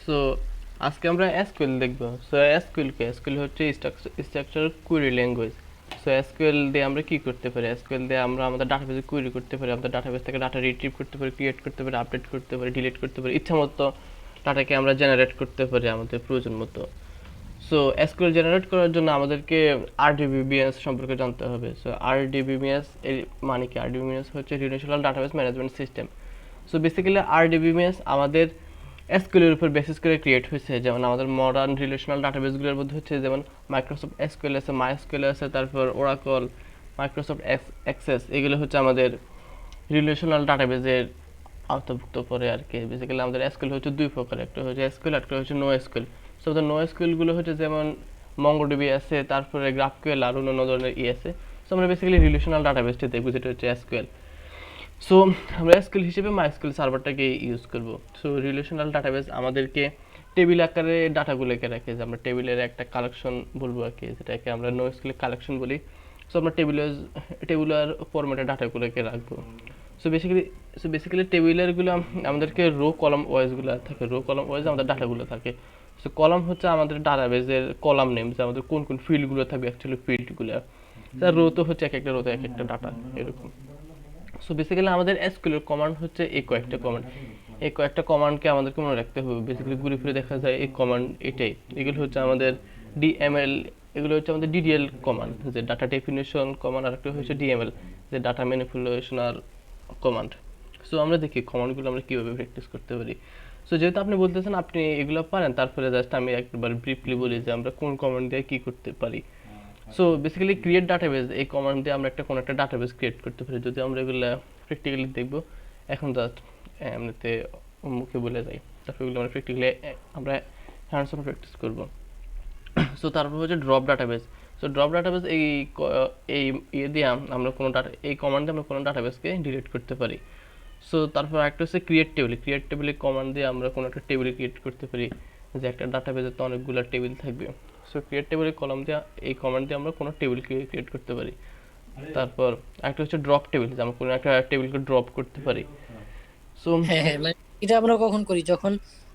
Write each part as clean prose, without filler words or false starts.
So আজকে আমরা SQL দেখব। সো এসকিউএল কি? এসকিউএল হচ্ছে structure query language. So SQL দিয়ে আমরা কি করতে পারি? এসকিউএল দিয়ে আমরা আমাদের ডাটাবেসে কুয়েরি করতে পারি, আমাদের ডাটাবেস থেকে ডাটা রিট্রিভ করতে পারি, ক্রিয়েট করতে পারি, আপডেট করতে পারি, ডিলিট করতে পারি, ইচ্ছা মতো ডাটাকে আমরা জেনারেট করতে পারি আমাদের প্রয়োজন মতো। সো এসকিউএল জেনারেট করার জন্য আমাদেরকে আরডিবিএমএস সম্পর্কে জানতে হবে। সো আরডিবিএমএস এর মানে কি? আরডিবিএমএস হচ্ছে relational database management system. So basically RDBMS আমাদের এসকিউএল এর উপর বেসিস করে ক্রিয়েট হয়েছে। যেমন আমাদের মডার্ন রিলেশনাল ডাটাবেসগুলোর মধ্যে হচ্ছে যেমন মাইক্রোসফট এসকিউএল আছে, মাইএসকিউএল আছে, তারপর ওরাকল, মাইক্রোসফট অ্যাক্সেস, এগুলো হচ্ছে আমাদের রিলেশনাল ডাটাবেসের আওতাভুক্ত পড়ে আর কি। বেসিক্যালি আমাদের এসকিউএল হচ্ছে দুই প্রকার, একটা হচ্ছে এসকিউএল, একটা হচ্ছে নো এসকিউএল। সো আমাদের নো এসকিউএলগুলো হচ্ছে যেমন মঙ্গোডিবি আছে, তারপরে গ্রাফকিউএল আর অন্য ধরনের আছে। সো আমরা বেসিক্যালি রিলেশনাল ডাটাবেসটা দেখবো, যেটা হচ্ছে এসকিউএল। সো আমরা এসকিউএল হিসেবে মাইএসকিউএল সার্ভারটাকে ইউজ করব। সো রিলেশনাল ডাটাবেস আমাদেরকে টেবিল আকারে ডাটাগুলোকে রাখে, যে আমরা টেবিলের একটা কালেকশন বলবো আর কি, যেটাকে আমরা নো এসকিউএল কালেকশন বলি। সো আমরা টেবিলার ফরম্যাটে ডাটাগুলোকে রাখবো। সো বেসিক্যালি টেবিলারগুলো আমাদেরকে রো কলাম ওয়াইজগুলো থাকে, রো কলাম ওয়াইজ আমাদের ডাটাগুলো থাকে। সো কলাম হচ্ছে আমাদের ডাটাবেসের কলাম নেম, যে আমাদের কোন কোন ফিল্ডগুলো থাকবে, অ্যাকচুয়ালি ফিল্ডগুলো। তার রো তো হচ্ছে এক একটা রোতে এক একটা ডাটা, এরকম। সো বেসিক্যালি আমাদের এসকিউএল কমান্ড হচ্ছে এই কয়েকটা কমান্ড। এই কয়েকটা কমান্ডকে আমাদেরকে মনে রাখতে হবে। বেসিক্যালি ঘুরে ফিরে দেখা যায় এই কমান্ড এটাই, এগুলো হচ্ছে আমাদের ডিএমএল, এগুলো হচ্ছে আমাদের ডিডিএল কমান্ড, যে ডাটা ডেফিনেশন কমান্ড, আর একটা হচ্ছে ডিএমএল, যে ডাটা ম্যানিপুলেশন আর কমান্ড। সো আমরা দেখি কমান্ডগুলো আমরা কীভাবে প্র্যাকটিস করতে পারি। সো যেহেতু আপনি বলতেছেন আপনি এগুলো পারেন, তারপরে জাস্ট আমি একবার ব্রিফলি বলি যে আমরা কোন কমান্ড দিয়ে কী করতে পারি। সো বেসিক্যালি ক্রিয়েট ডাটাবেস, এই কমান্ড দিয়ে আমরা কোনো একটা ডাটাবেস ক্রিয়েট করতে পারি। যদি আমরা এগুলো প্র্যাকটিক্যালি দেখবো, এখন জাস্ট এমনিতে মুখে বলে যাই, তারপর এগুলো আমরা প্র্যাকটিক্যালি আমরা হ্যান্ডস অন প্র্যাকটিস করবো। সো তারপর হচ্ছে drop database. So drop database এই ইয়ে দিয়ে আমরা কোনো ডাটা, এই কমান্ড দিয়ে আমরা কোনো ডাটাবেসকে ডিলিট করতে পারি। সো তারপর একটা হচ্ছে ক্রিয়েট টেবিল। ক্রিয়েট টেবিলে কমান্ড দিয়ে আমরা কোনো একটা টেবিল ক্রিয়েট করতে পারি, যে একটা ডাটাবেসে তো অনেকগুলো টেবিল থাকবে। সো ক্রিয়েট টেবিলের কলাম দিয়ে, এই কমান্ড দিয়ে আমরা কোনো টেবিল ক্রিয়েট করতে পারি। তারপর একটা হচ্ছে ড্রপ টেবিল, যে আমরা কোনো একটা টেবিলকে ড্রপ করতে পারি। সো হ্যাঁ হ্যাঁ, মানে এটা আমরা কখন করি, যখন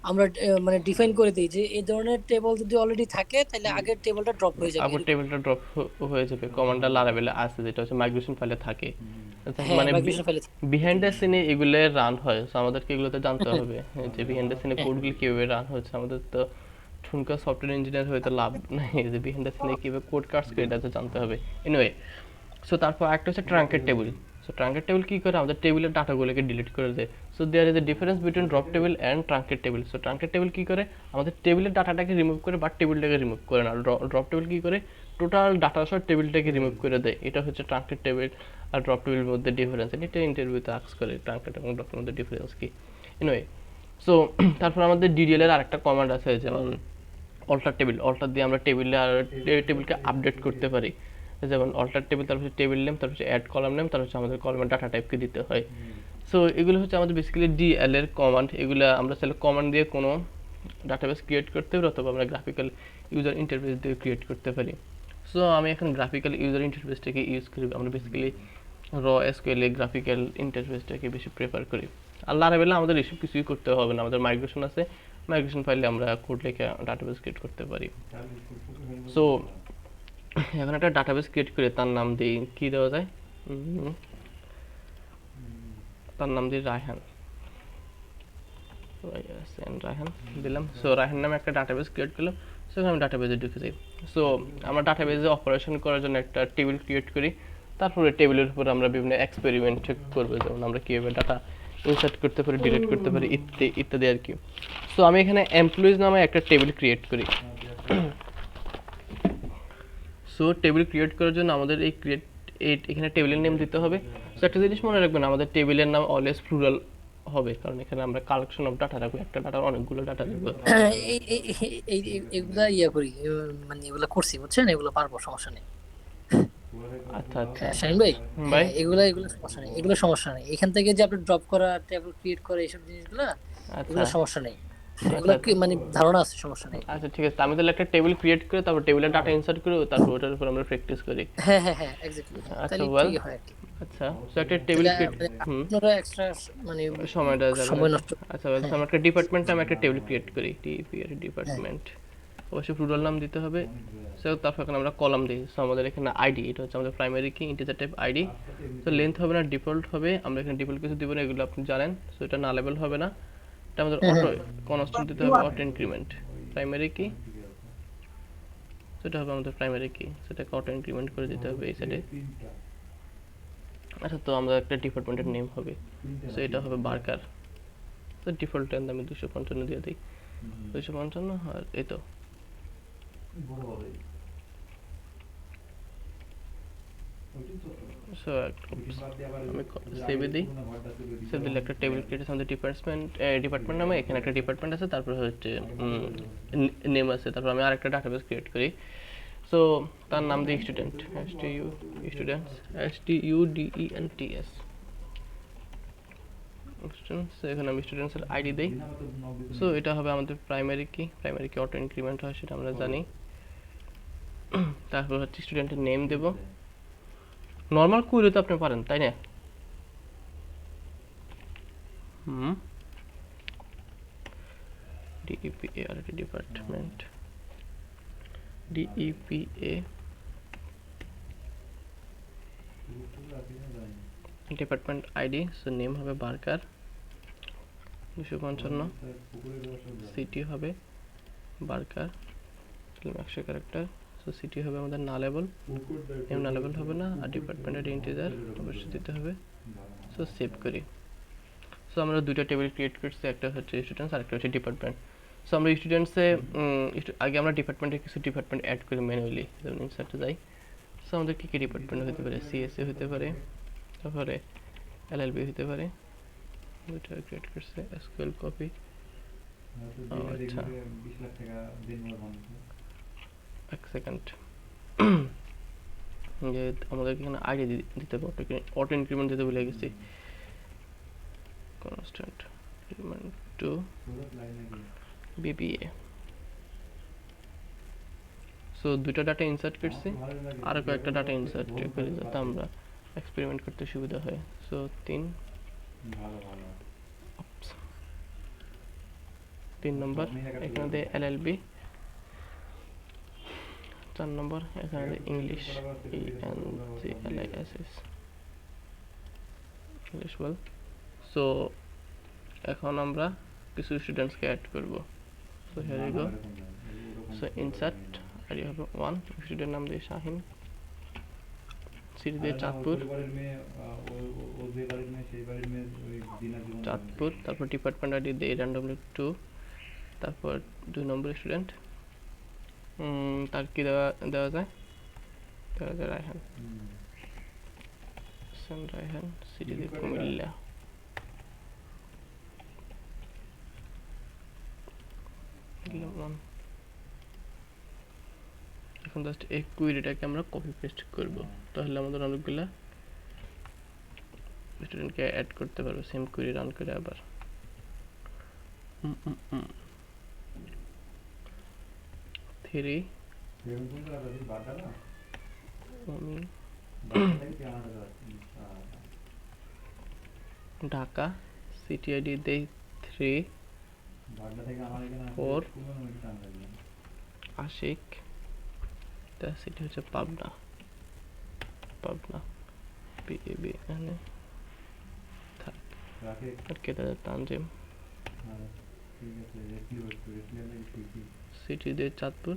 আমরা মানে ডিফাইন করে দিই যে এই ধরনের টেবল যদি অলরেডি থাকে তাহলে আগের টেবলটা ড্রপ হয়ে যাবে আবার এরকম। টেবিলটা ড্রপ হয়ে যাবে, কমান্ডটা লারাবেলে আছে, যেটা হচ্ছে মাইগ্রেশন ফাইলে থাকে। হ্যাঁ, মানে মাইগ্রেশন ফাইলে। বিহাইন্ড দ্য সিনে এগুলো রান হয়। সো আমাদেরকে এগুলোতে জানতে হবে যে বিহাইন্ড দ্য সিনে কোডগুলো কীভাবে রান হচ্ছে। আমাদের তো ঠুনকা সফটওয়্যার ইঞ্জিনিয়ার হয়ে তো লাভ নাই, যে বিহাইন্ড দ্য সিনে কীভাবে কোড কাজ করে এটা তো জানতে হবে। এনিওয়ে, সো তারপর একটা হচ্ছে truncate table. So truncate table কী করে? আমাদের টেবিলের ডাটাগুলোকে ডিলিট করে দেয়। So there is a difference between drop table and truncate table. So truncate table কী করে? আমাদের টেবিলের ডাটাটাকে রিমুভ করে, বাট টেবিলটাকে রিমুভ করে না। ড্রপ টেবিল কী করে? টোটাল ডাটা সহ টেবিলটাকে রিমুভ করে দেয়। এটা হচ্ছে ট্রাঙ্কেট টেবিল আর ড্রপ টেবিলের মধ্যে ডিফারেন্স। এটা ইন্টারভিউতে আস্ক করে, ট্রাঙ্কেট এবং ড্রপের মধ্যে ডিফারেন্স কি। এনিওয়ে, সো তারপর আমাদের ডিডিএল এর আরেকটা কমান্ড আছে, যেমন অল্টার টেবিল। অল্টার দিয়ে আমরা টেবিলকে আপডেট করতে পারি। যেমন অল্টার টেবিল, তারপর হচ্ছে টেবিল নেম, তারপর হচ্ছে অ্যাড কলাম নেম, তারপর হচ্ছে আমাদের কলামের ডাটা টাইপকে দিতে হয়। সো এগুলো হচ্ছে আমাদের বেসিক্যালি ডিএল এর কমান্ড। এগুলো আমরা চাইলে কমান্ড দিয়ে কোনো ডাটাবেস ক্রিয়েট করতে পারি, অথবা আমরা গ্রাফিক্যাল ইউজার ইন্টারফেস দিয়ে ক্রিয়েট করতে পারি। সো আমি এখন গ্রাফিক্যাল ইউজার ইন্টারফেসটাকে ইউজ করি। আমরা বেসিক্যালি র এসকিউএল এ গ্রাফিক্যাল ইন্টারফেসটাকে বেশি প্রেফার করি। আর লারাবেলে আমাদের এসব কিছুই করতে হবে না, আমাদের মাইগ্রেশন আছে, মাইগ্রেশন ফাইলে আমরা কোড লিখে ডাটাবেস ক্রিয়েট করতে পারি। সো এখন একটা ডাটাবেস ক্রিয়েট করে তার নাম দিই, কি দেওয়া যায়? তার নাম দিই রায়হান। রায়হান দিলাম। সো রায়হান নামে একটা ডাটাবেস ক্রিয়েট করলাম। সো আমি ডাটাবেসে ঢুকে যাই। সো আমরা ডাটাবেসে অপারেশন করার জন্য একটা টেবিল ক্রিয়েট করি। তারপরে টেবিলের উপর আমরা বিভিন্ন এক্সপেরিমেন্ট করবো, যেমন আমরা কীভাবে ডাটা ইনসার্ট করতে পারি, ডিলিট করতে পারি, ইত্যাদি আর কি। সো আমি এখানে এমপ্লয়িজ নামে একটা টেবিল ক্রিয়েট করি। সো টেবিল ক্রিয়েট করার জন্য আমাদের এখানে টেবিলের নেম দিতে হবে। সো একটা জিনিস মনে রাখবেন, আমাদের টেবিলের নাম অলওয়েজ প্লুরাল হবে, কারণ এখানে আমরা কালেকশন অফ ডাটা রাখবো, একটা ডাটার অনেকগুলো ডাটা রাখবো। এগুলা করি, মানে এগুলা করছি বুঝছেন, এগুলো পারবো, সমস্যা নেই। আচ্ছা আচ্ছা। হ্যাঁ শাহিন ভাই, ভাই, হ্যাঁ এগুলো সমস্যা নেই, এখান থেকে যে আপনি ড্রপ করা টেবিল ক্রিয়েট করে এইসব জিনিসগুলা, আচ্ছা এগুলো সমস্যা নেই। এগুলো আচ্ছা কি মানে ধারণা আছে, সমস্যা নেই। আচ্ছা ঠিক আছে, আমি তাহলে একটা টেবিল ক্রিয়েট করে তারপর টেবিলে ডাটা ইনসার্ট করে তারপর ওটার উপর আমরা প্র্যাকটিস করি। হ্যাঁ হ্যাঁ হ্যাঁ, এক্স্যাক্টলি, হ্যাঁ, আচ্ছা তাহলে ওয়েল, ঠিকই হয় আর কি। আচ্ছা সো একটা টেবিল তাহলে ক্রিয়েট, মানে হুম, আপনারা এক্সট্রা মানে সময়টা যাবে না সময় তো। নষ্ট। আচ্ছা ওয়েল, হ্যাঁ আমরা একটা ডিপার্টমেন্ট নামে একটা টেবিল ক্রিয়েট করি, টিপিআর হ্যাঁ ডিপার্টমেন্ট, অবশ্যই প্লুরাল নাম দিতে হবে। সো তারপর এখানে আমরা কলাম দিই, সো আমাদের এখানে আইডি, এটা হচ্ছে আমাদের প্রাইমারি কি ইন্টিজার টাইপ আইডি। তো লেন্থ হবে না, ডিফল্ট হবে, আমরা এখানে ডিফল্ট কিছু দিব না, এগুলো আপনি জানেন। সো এটা না লেভেল হবে না, এটা আমাদের হ্যাঁ অটো হ্যাঁ কনস্ট্যান্ট দিতে হবে, অটো ইনক্রিমেন্ট প্রাইমারি কি, সেটা হবে আমাদের প্রাইমারি কি, সেটাকে অটো ইনক্রিমেন্ট করে দিতে হবে এই সাইডে। আচ্ছা তো আমরা একটা ডিপার্টমেন্টের নেম হবে, সো এটা হবে বার্কার। তো ডিফল্ট লেন্থ আমি 255 দিয়ে দিই, 255, আর এই তো। সো আমি সেভে দিই, সেভ দিলে একটা টেবিল ক্রিয়েট আছে আমাদের ডিপার্টমেন্ট নামে, এখানে একটা ডিপার্টমেন্ট আছে, তারপর হচ্ছে নেম আছে, তারপর আমি আরেকটা ডাটাবেস ক্রিয়েট করি। সো তার নাম দিই স্টুডেন্ট, স্টুডেন্টস, STUDENTS স্টুডেন্টস, এখানে আমি স্টুডেন্টসের আইডি দিই। সো এটা হবে আমাদের প্রাইমারি কি অটো ইনক্রিমেন্ট হয় সেটা আমরা জানি। তারপর হচ্ছে স্টুডেন্টের নেম দেব, নর্মাল কুইরি তো আপনি পারেন তাই না? হুম, DEPA department, DEPA department ID, so name হবে বার্কার 255, সিটি হবে বার্কার 100 ক্যারেক্টার। সো সিটি হবে আমাদের না লেভেল, নেম না লেভেল হবে না, আর ডিপার্টমেন্টের ইন্টিজার অবশ্যই দিতে হবে। সো সেভ করি। সো আমরা দুইটা টেবিল ক্রিয়েট করছি, একটা হচ্ছে স্টুডেন্টস আর একটা হচ্ছে ডিপার্টমেন্ট। সো আমরা স্টুডেন্টসে আগে আমরা ডিপার্টমেন্টে কিছু ডিপার্টমেন্ট অ্যাড করি ম্যানুয়ালি, যেমন ইনসার্টে যাই। সো আমাদের কী কী ডিপার্টমেন্ট হতে পারে, CSA হতে পারে, তারপরে LLB হতে পারে, দুইটা ক্রিয়েট করছে, SQL কপি। আচ্ছা এক সেকেন্ড, যে আমাদের এখানে আইডি দিতে হবে, অটো ইনক্রিমেন্ট দিতে ভুলে গেছি, constant increment to BPA। So দুটো ডাটা ইনসার্ট করছি, আরও কয়েকটা ডাটা ইনসার্ট করি যাতে আমরা এক্সপেরিমেন্ট করতে সুবিধা হয়। সো 3 নম্বর এখানে দিয়ে LLB, 4 নম্বর এখানে দিয়ে ইংলিশ, ENGLISS ইংলিশ বল। সো এখন আমরা কিছু স্টুডেন্টসকে অ্যাড করব। So here we go. So insert ID হবে 1, স্টুডেন্ট নাম দিয়ে শাহিন, সিটি দিয়ে চাঁদপুর, তারপর ডিপার্টমেন্ট আইডি দিয়ে র্যান্ডমলি 2, তারপর 2 নম্বর স্টুডেন্ট, তার কি দেওয়া যায়, রায়হান, রায়হান, সিটি দিয়ে কুমিল্লা, এখন জাস্ট এই কুইরিটাকে আমরা কপি পেস্ট করব, তাহলে আমাদের অনেকগুলা স্টুডেন্টকে অ্যাড করতে পারবো সেম কুইরি রান করে আবার। থ্রি ঢাকা, সিটি আইডি দেই 3, 4 আশিক, তার সিটি হচ্ছে পাবনা, PAB এখানে ওকে, তাদের তানজিম, সিটি দিয়ে চাঁদপুর,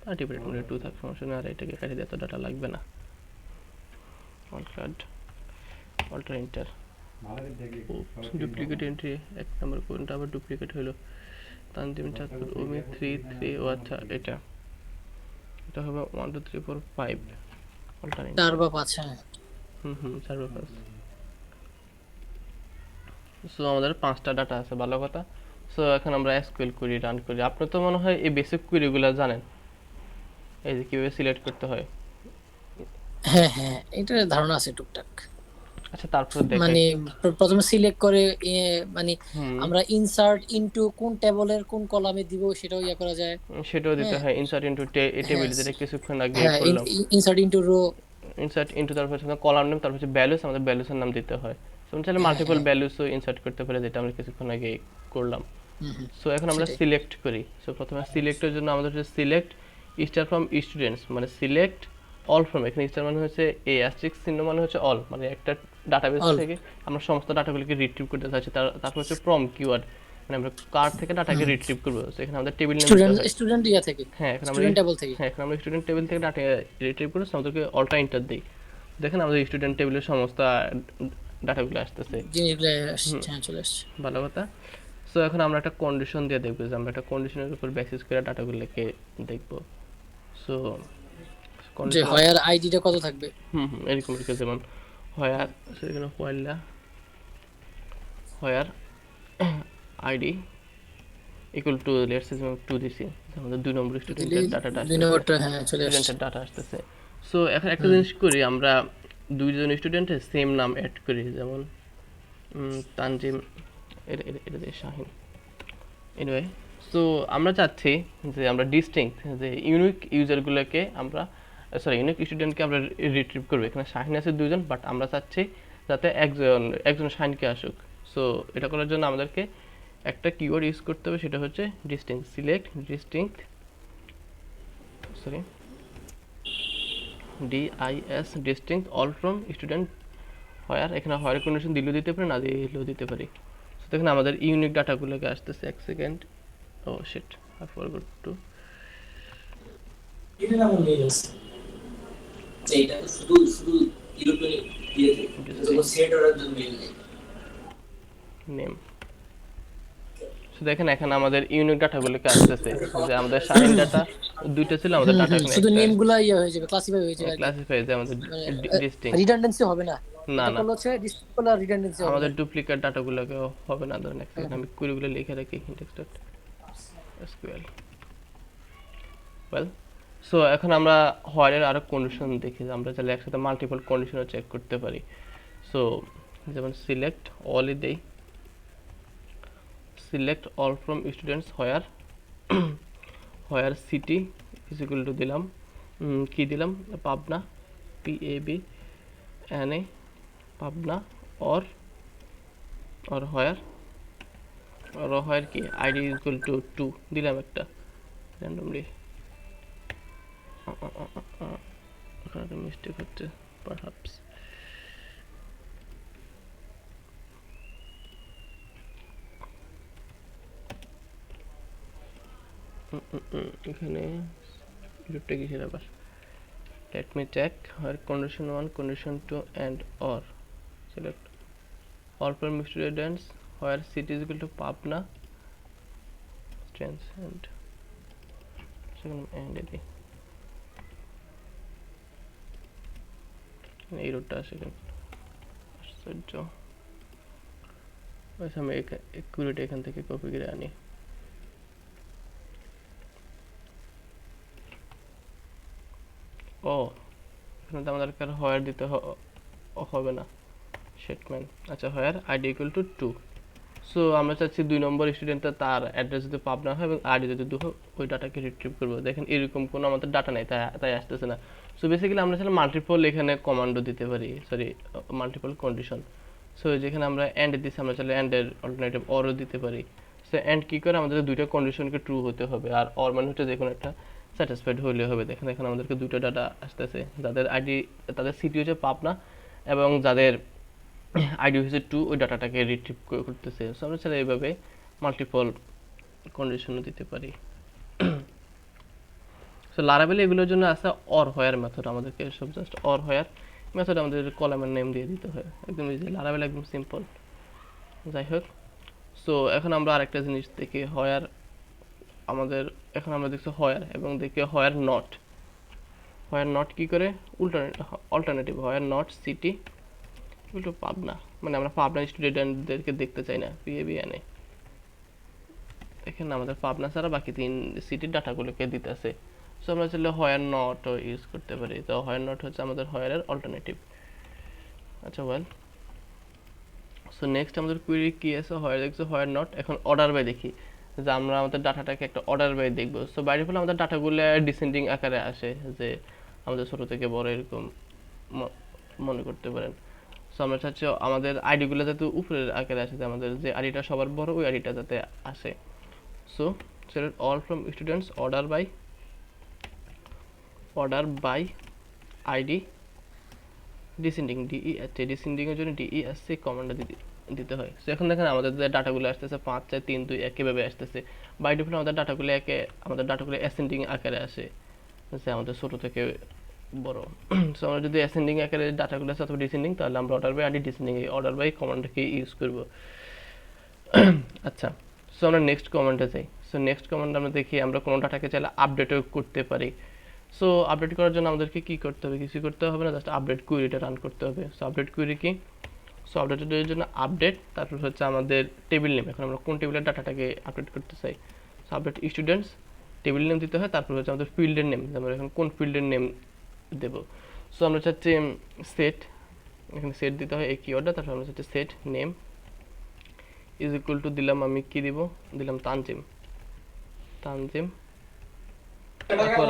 আর ডিপার্টমেন্টে 2 থাক, সমস্যা নেই, আর এটাকে কাটিয়ে দিয়ে এত ডাটা লাগবে না। অল্টার এন্টার, ডুপ্লিকেট এন্ট্রি, 1 নম্বর কোনটা আবার ডুপ্লিকেট হলো, তানজিম চাঁদপুর, ওমি 3, ও আচ্ছা এটা হবে 1 2 3 4 5, অল্টার এন্টার 4 বা 5, হ্যাঁ। 4 বা 5। সো আমাদের 5টা ডাটা আছে, ভালো কথা। সো এখন আমরা SQL কুইরি রান করি। আপনি তো মনে হয় এই বেসিক কুইরিগুলো জানেন, এই যে কিভাবে সিলেক্ট করতে হয়। হ্যাঁ হ্যাঁ, এটা ধারণা আছে টুকটাক। আচ্ছা তারপর দেখেন। মানে প্রথমে সিলেক্ট করে এ, মানে হুম। আমরা ইনসার্ট ইনটু কোন টেবলের কোন কলামে দিব সেটাও ইয়া করা যায়। সেটাও দিতে হ্যাঁ, হয়, ইনসার্ট ইনটু হ্যাঁ, টেবিল যেটা কিছুক্ষণ আগে হ্যাঁ, করলাম। Insert into row. Insert into, তারপর হচ্ছে কলাম নেম, তারপর হচ্ছে ভ্যালুস, আমাদের ভ্যালুসের নাম দিতে হয়। সো আমরা চাইলে হ্যাঁ, মাল্টিপল হ্যাঁ। ভ্যালুসও ইনসার্ট করতে পারি, যেটা আমরা কিছুক্ষণ আগে করলাম। হুম, হুম, সো এখন আমরা সেটাই। সিলেক্ট করি। সো প্রথমে সিলেক্টের জন্য আমাদের হচ্ছে সিলেক্ট স্টার ফ্রম স্টুডেন্টস, মানে সিলেক্ট অল ফ্রম, এখানে স্টার মানে হচ্ছে এ, অ্যাস্টেরিস্ক চিহ্ন মানে হচ্ছে অল, মানে একটা ডাটাবেস অল। থেকে আমরা সমস্ত ডাটাগুলোকে রিট্রিভ করতে চাচ্ছি। তারপর হচ্ছে ফ্রম কিওয়ার্ড, মানে আমরা কার থেকে ডাটাকে হুম। রিট্রিভ করবো। তো এখানে আমাদের টেবিল নেম দিতে স্টুডেন্ট হয়। স্টুডেন্ট ইয়া থেকে, হ্যাঁ এখন আমরা স্টুডেন্ট টেবল থেকে হ্যাঁ এখন আমরা স্টুডেন্ট টেবিল থেকে ডাটা রিট্রিভ করে আমাদেরকে অলটা এন্টার দিই। দেখেন আমাদের স্টুডেন্ট টেবিলের সমস্ত ডাটাগুলো আসতেছে। জিনিসগুলো হুম, হ্যাঁ, চলে আসছে। ভালো কথা। সো এখন আমরা একটা কন্ডিশন দিয়ে দেখবো, যে আমরা একটা কন্ডিশনের উপর বেসিস করে ডাটাগুলোকে দেখবো। সো যে কন্ডিশন, হয়ার আইডিটা কত থাকবে। এরকম এরকম, যেমন হয়ার, সেখানে হোয়াইলা হয়ার ID equal two let's say যেমন 2 দিছি, আমাদের 2 নম্বর দিলে স্টুডেন্টের ডাটাটা দুই আসতেছে, নম্বরটা হ্যাঁ চলে আসছে। স্টুডেন্টের ডাটা আসতেছে। সো এখন একটা হুম। জিনিস করি, আমরা দুইজন স্টুডেন্টের সেম নাম অ্যাড করি, যেমন তানজিম, এটা দিয়ে শাহিন। এনিওয়ে, সো আমরা চাচ্ছি যে আমরা ডিস্টিংক্ট, যে ইউনিক ইউজারগুলোকে আমরা, সরি ইউনিক স্টুডেন্টকে আমরা রিট্রিভ করবো। এখানে শাহিন আছে দুজন, বাট আমরা চাচ্ছি যাতে একজন একজন শাহিনকে আসুক। সো এটা করার জন্য আমাদেরকে একটা কিওয়ার্ড ইউজ করতে হবে, সেটা হচ্ছে distinct. Select distinct, sorry DIS, distinct all from student হয়ার। এখানে হয়ার কন্ডিশন দিলেও দিতে পারি, না দিলেও দিতে পারি। তো এখানে আমাদের ইউনিক ডাটাগুলোকে আসতেছে, এক second. Oh shit, I forgot to এটা না মনে গেছে যে এটা তো শুধু শুধু ইউরোপে দিয়ে দেয়, এটা তো সেট অর্ডার জন্য মেল নেই। নেম। সো দেখেন এখানে আমাদের ইউনিক ডাটাগুলোকে আসতেছে, যে আমাদের শাহিন ডাটা দুইটা ছিল, আমাদের হুম, ডাটা হুম, এখানে শুধু একটা নেম গুলা ইয়ে হয়ে যাবে, ক্লাসিফাই হয়ে যাবে আর কি। ক্লাসিফাই, যে আমাদের মানে ডিস্টিংক্ট। রিডান্ডেন্সি হবে না। না এটা না, করলে হচ্ছে ডিস্ট্রিক্ট করলে রিডান্ডেন্সি হবে না। আমাদের ডুপ্লিকেট ডাটাগুলোকে হবে না। ধরেন এক হুম, সেকেন্ড, হুম। আমি কুড়িগুলো লিখে রাখি index dot SQL. Well, so এখন আমরা হোয়াইলের আরো কন্ডিশন দেখি, যে আমরা চাইলে একসাথে মাল্টিপল কন্ডিশনও চেক করতে পারি। সো যেমন সিলেক্ট অলই দেই, select all from students where where city is equal to দিলাম, কি দিলাম, Pabna, PAB NA, Pabna, or where, where কি আইডি ইজ ইকুয়াল টু 2 দিলাম একটা র্যান্ডমলি। ওখানে মিস্টেক হচ্ছে পারহাপস। এখানে লুপটা কিসের আবার, let me check where condition 1 condition 2 and or select all from students where city is equal to Pabna strengths and সেখানে and এ দিই, এই রুটটা আসে কেন, আশ্চর্য। আচ্ছা আমি একুরেট এখান থেকে কপি করে আনি। ও এখানে তো আমাদেরকে আর হোয়ার দিতে হবে না, স্টেটমেন্ট। আচ্ছা হোয়ার আইডি ইকুয়াল টু 2। সো আমরা চাচ্ছি 2 নম্বর স্টুডেন্টটা তার অ্যাড্রেস যদি পাবনা হয় এবং আইডি যদি 2 হয়, ওই ডাটাকে রিট্রিভ করবো। দেখেন এরকম কোনো আমাদের ডাটা নেই, তাই তাই আসতেছে না। সো বেসিক্যালি আমরা চাইলে মাল্টিপল এখানে কমান্ডও দিতে পারি, সরি মাল্টিপল কন্ডিশন। সো যেখানে আমরা অ্যান্ড দিচ্ছি, আমরা চাইলে অ্যান্ডের অল্টারনেটিভ অরও দিতে পারি। সো অ্যান্ড কী করে, আমাদের দুইটা কন্ডিশনকে ট্রু হতে হবে, আর অর মানে হচ্ছে যে কোনো একটা স্যাটিসফাইড হলে হবে। দেখেন এখানে আমাদেরকে দুটো ডাটা আসতেছে, যাদের আইডি, তাদের সিটি হচ্ছে পাবনা, এবং যাদের আইডি হচ্ছে 2, ওই ডাটাটাকে রিট্রিভ করতেছে। সো আমরা চাইলে এইভাবে মাল্টিপল কন্ডিশনও দিতে পারি। সো লারাবেল এগুলোর জন্য আছে অর হোয়ার মেথড, আমাদেরকে সব জাস্ট অর হোয়ার মেথড আমাদের কলামের নেম দিয়ে দিতে হয়, একদম ইজি। লারাবেল একদম সিম্পল। যাই হোক, সো এখন আমরা আরেকটা জিনিস দেখি, হোয়ার আমাদের, এখন আমরা দেখছি হোয়ার, এবং দেখি হোয়ার নট। হোয়ার নট কী করে, অল্টারনেটিভ হোয়ার নট সিটি একটু পাবনা, মানে আমরা পাবনা স্টুডেন্টদেরকে দেখতে চাই না, PABNA। এখানে আমাদের পাবনা ছাড়া বাকি 3 সিটির ডাটাগুলোকে দিতেছে। সো আমরা চাইলে হোয়ার নট ইউজ করতে পারি। তো হোয়ার নট হচ্ছে আমাদের হোয়ারের অল্টারনেটিভ। আচ্ছা ওয়েল, সো নেক্সট আমাদের কুইরি কি আছে, হোয়ার দেখছো হোয়ার নট। এখন অর্ডার বাই দেখি, যে আমরা আমাদের ডাটাটাকে একটা অর্ডার বাই দেখবো। সো বাই ডিফল্ট আমাদের ডাটাগুলো ডিসেন্ডিং আকারে আসে, যে আমাদের ছোট থেকে বড় এরকম মনে করতে পারেন। সো আমরা চাচ্ছি আমাদের আইডিগুলো যাতে উপরের আকারে আসে, যে আমাদের যে আইডিটা সবার বড় ওই আইডিটা যাতে আসে। So select all from students, order by id descending descending এর জন্য DESC কমান্ডটা দিতে হয়। সো এখন দেখেন আমাদের যে ডাটাগুলো আসতেছে 5 4 3 2 1 এভাবে আসতেছে। বাই ডিফল্ট আমাদের ডাটাগুলো অ্যাসেন্ডিং আকারে আসে, যে আমাদের ছোট থেকে বড়। সো আমরা যদি অ্যাসেন্ডিং আকারে ডাটাগুলো আছে অথবা ডিসেন্ডিং, তাহলে আমরা অর্ডার বাই আইডি ডিসেন্ডিং এই অর্ডার বাই কমান্ডটাকে ইউজ করব। আচ্ছা, সো আমরা নেক্সট কমান্ডে যাই। সো নেক্সট কমান্ড আমরা দেখি আমরা কোনো ডাটাকে চাইলে আপডেটও করতে পারি। সো আপডেট করার জন্য আমাদেরকে কি করতে হবে, কিছু করতে হবে না, জাস্ট আপডেট কুইরিটা রান করতে হবে। সো আপডেট কুইরি কি, সো আপডেটের জন্য আপডেট, তারপর হচ্ছে আমাদের টেবিল নেম, এখন আমরা কোন টেবিলের ডাটাটাকে আপডেট করতে চাই। So update students, table name দিতে হয়, তারপর হচ্ছে আমাদের ফিল্ডের নেম, আমরা এখন কোন ফিল্ডের নেম দেব। সো আমরা চাচ্ছি সেট, এখানে সেট দিতে হয় এই কিওয়ার্ডটা, তারপর আমরা চাচ্ছি set name is equal to দিলাম, আমি কি দিব, দিলাম তানজিম। তারপর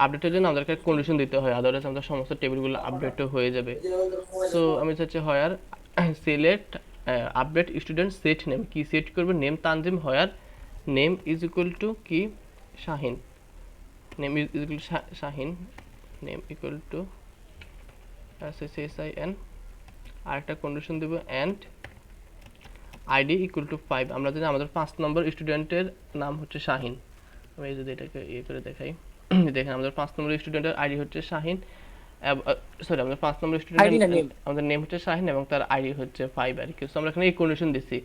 আপডেটের জন্য আমাদেরকে কন্ডিশন দিতে হয়, আদারওয়াইজ আমাদের সমস্ত টেবিলগুলো আপডেটও হয়ে যাবে। সো আমি চাচ্ছি where select update student set name, কি সেট করবে, name Tanzim, where name is equal to কি Shahin, name is equal to Shahin, name equal to SHIN, আরেকটা কন্ডিশন দেব অ্যান্ড আইডি ইকুয়াল টু 5। আমরা জানি আমাদের 5 নম্বর স্টুডেন্টের নাম হচ্ছে শাহিন। আমি যদি এটাকে করে দেখাই, দেখেন আমাদের 5 নম্বর স্টুডেন্টের আইডি হচ্ছে শাহিন, সরি আমাদের 5 নম্বর স্টুডেন্টের আমাদের নেম হচ্ছে শাহিন এবং তার আইডি হচ্ছে 5 আর কি। সো আমরা এখানে এই কন্ডিশন দিচ্ছি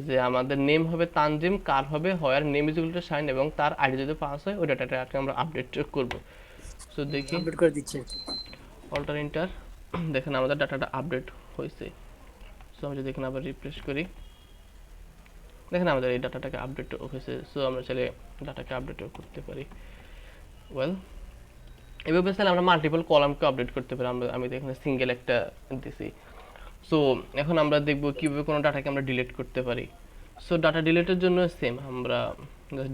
যে আমাদের নেম হবে তানজিম, কার হবে where name is equal to Shahin এবং তার আইডি যদি পাস হয় ওই ডাটাটাকে আমরা আপডেট করব। সো দেখি আপডেট করে দিচ্ছে, অল্টার এন্টার, দেখেন আমাদের ডাটাটা আপডেট হয়েছে। সো আমি যদি এখানে আবার রিফ্রেশ করি, দেখেন আমাদের এই ডাটাটাকে আপডেট হয়েছে। সো আমরা চাইলে ডাটাকে আপডেটও করতে পারি। ওয়েল, এভাবে চাইলে আমরা মাল্টিপল কলামকে আপডেট করতে পারি। আমি এখানে সিঙ্গেল একটা দিছি। সো এখন আমরা দেখব কিভাবে কোনো ডাটাকে আমরা ডিলিট করতে পারি। সো ডাটা ডিলিটের জন্য সেম, আমরা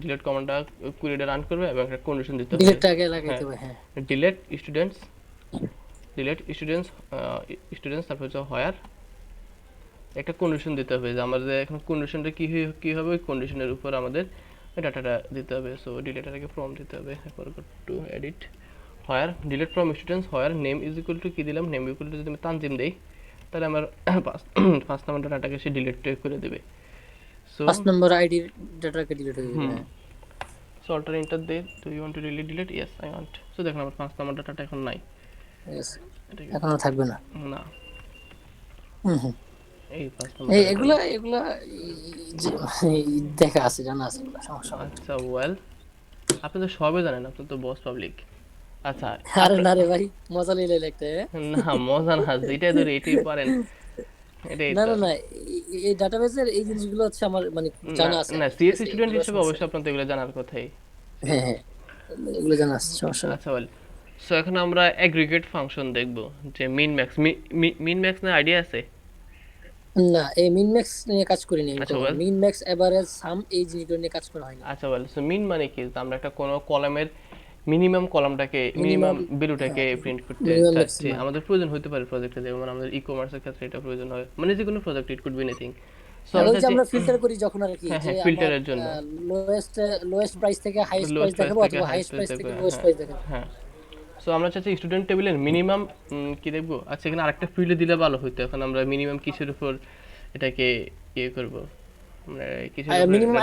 ডিলিট কমান্ডটা কুইরিটা রান করবে এবং একটা কন্ডিশন দিতে হবে, ডিলিটটা আগে লাগাইতে হবে। হ্যাঁ, ডিলিট স্টুডেন্টস, তারপর হচ্ছে হোয়ার একটা কন্ডিশন দিতে হবে, যে আমাদের এখন কন্ডিশনটা কি হবে ওই কন্ডিশনের উপর আমাদের ডাটাটা দিতে হবে। সো ডিলিটারকে ফ্রম দিতে হবে, এরপর two edit where delete from students, where name is equal to কি দিলাম, নেম ইকুয়াল টু যদি আমি তানজিম দেই তাহলে আমার 5 নম্বর ডাটাকে সে ডিলিট করে দেবে। সো 5 নম্বর আইডি ডাটাকে ডিলিট হয়ে যাবে। সো অল্টার এন্টার দে, do you want to delete, yes I want. So দেখুন আমার 5 নম্বর ডাটাটা এখন নাই, ইয়েস, এখন থাকবে না। না হুম, এই 5 এগুলা দেখা আছে, জানা আছে, সমস্যা নেই। আচ্ছা ওয়েল, আপনি তো সবই জানেন, আপনি তো বস পাবলিক। আচ্ছা আরে না রে ভাই, মজা লইলে একটা না মজা না, যেটা ধরে এটাই পারেন, এটাই না তো। না না, এই ডাটাবেসের এই জিনিসগুলো হচ্ছে আমার মানে জানা আছে। না সিএস স্টুডেন্ট হিসেবে অবশ্যই আপনার তো এগুলো জানার কথাই। হ্যাঁ হ্যাঁ, এগুলো জানা আছে, সমস্যা নেই। আচ্ছা ওয়েল, সো এখন আমরা এগ্রিগেট ফাংশন দেখব, যে মিন ম্যাক্স না আইডিয়া আছে? না, এই মিন ম্যাক্স নিয়ে কাজ করিনি আমি। আচ্ছা, well. মিন ম্যাক্স এভারেজ সাম এই জিনিসগুলো নিয়ে কাজ করা হয়নি। আচ্ছা ওয়েল, সো মিন মানে কি, আমরা একটা কোনো কলামের মিনিমাম কলামটাকে মিনিমাম ভ্যালুটাকে প্রিন্ট করতে চাচ্ছি। আমাদের প্রয়োজন হতে পারে প্রজেক্টে, যেমন আমাদের ই-কমার্সের ক্ষেত্রে এটা প্রয়োজন হয়, মানে যে কোনো project, it could be anything. So আমরা ফিল্টার করি যখন আর কি, যে ফিল্টারের জন্য লোয়েস্ট প্রাইস থেকে হাইয়েস্ট প্রাইস দেখাবো অথবা হাইয়েস্ট প্রাইস থেকে লোয়েস্ট প্রাইস দেখাবো। হ্যাঁ, সো আমরা চাচ্ছি স্টুডেন্ট টেবিলের মিনিমাম কি দেখবো। আচ্ছা এখানে আরেকটা ফিল্ডে দিলে ভালো হতো, এখন আমরা মিনিমাম কিসের উপর এটাকে ইয়ে করব, আমরা কিসের মিনিমাম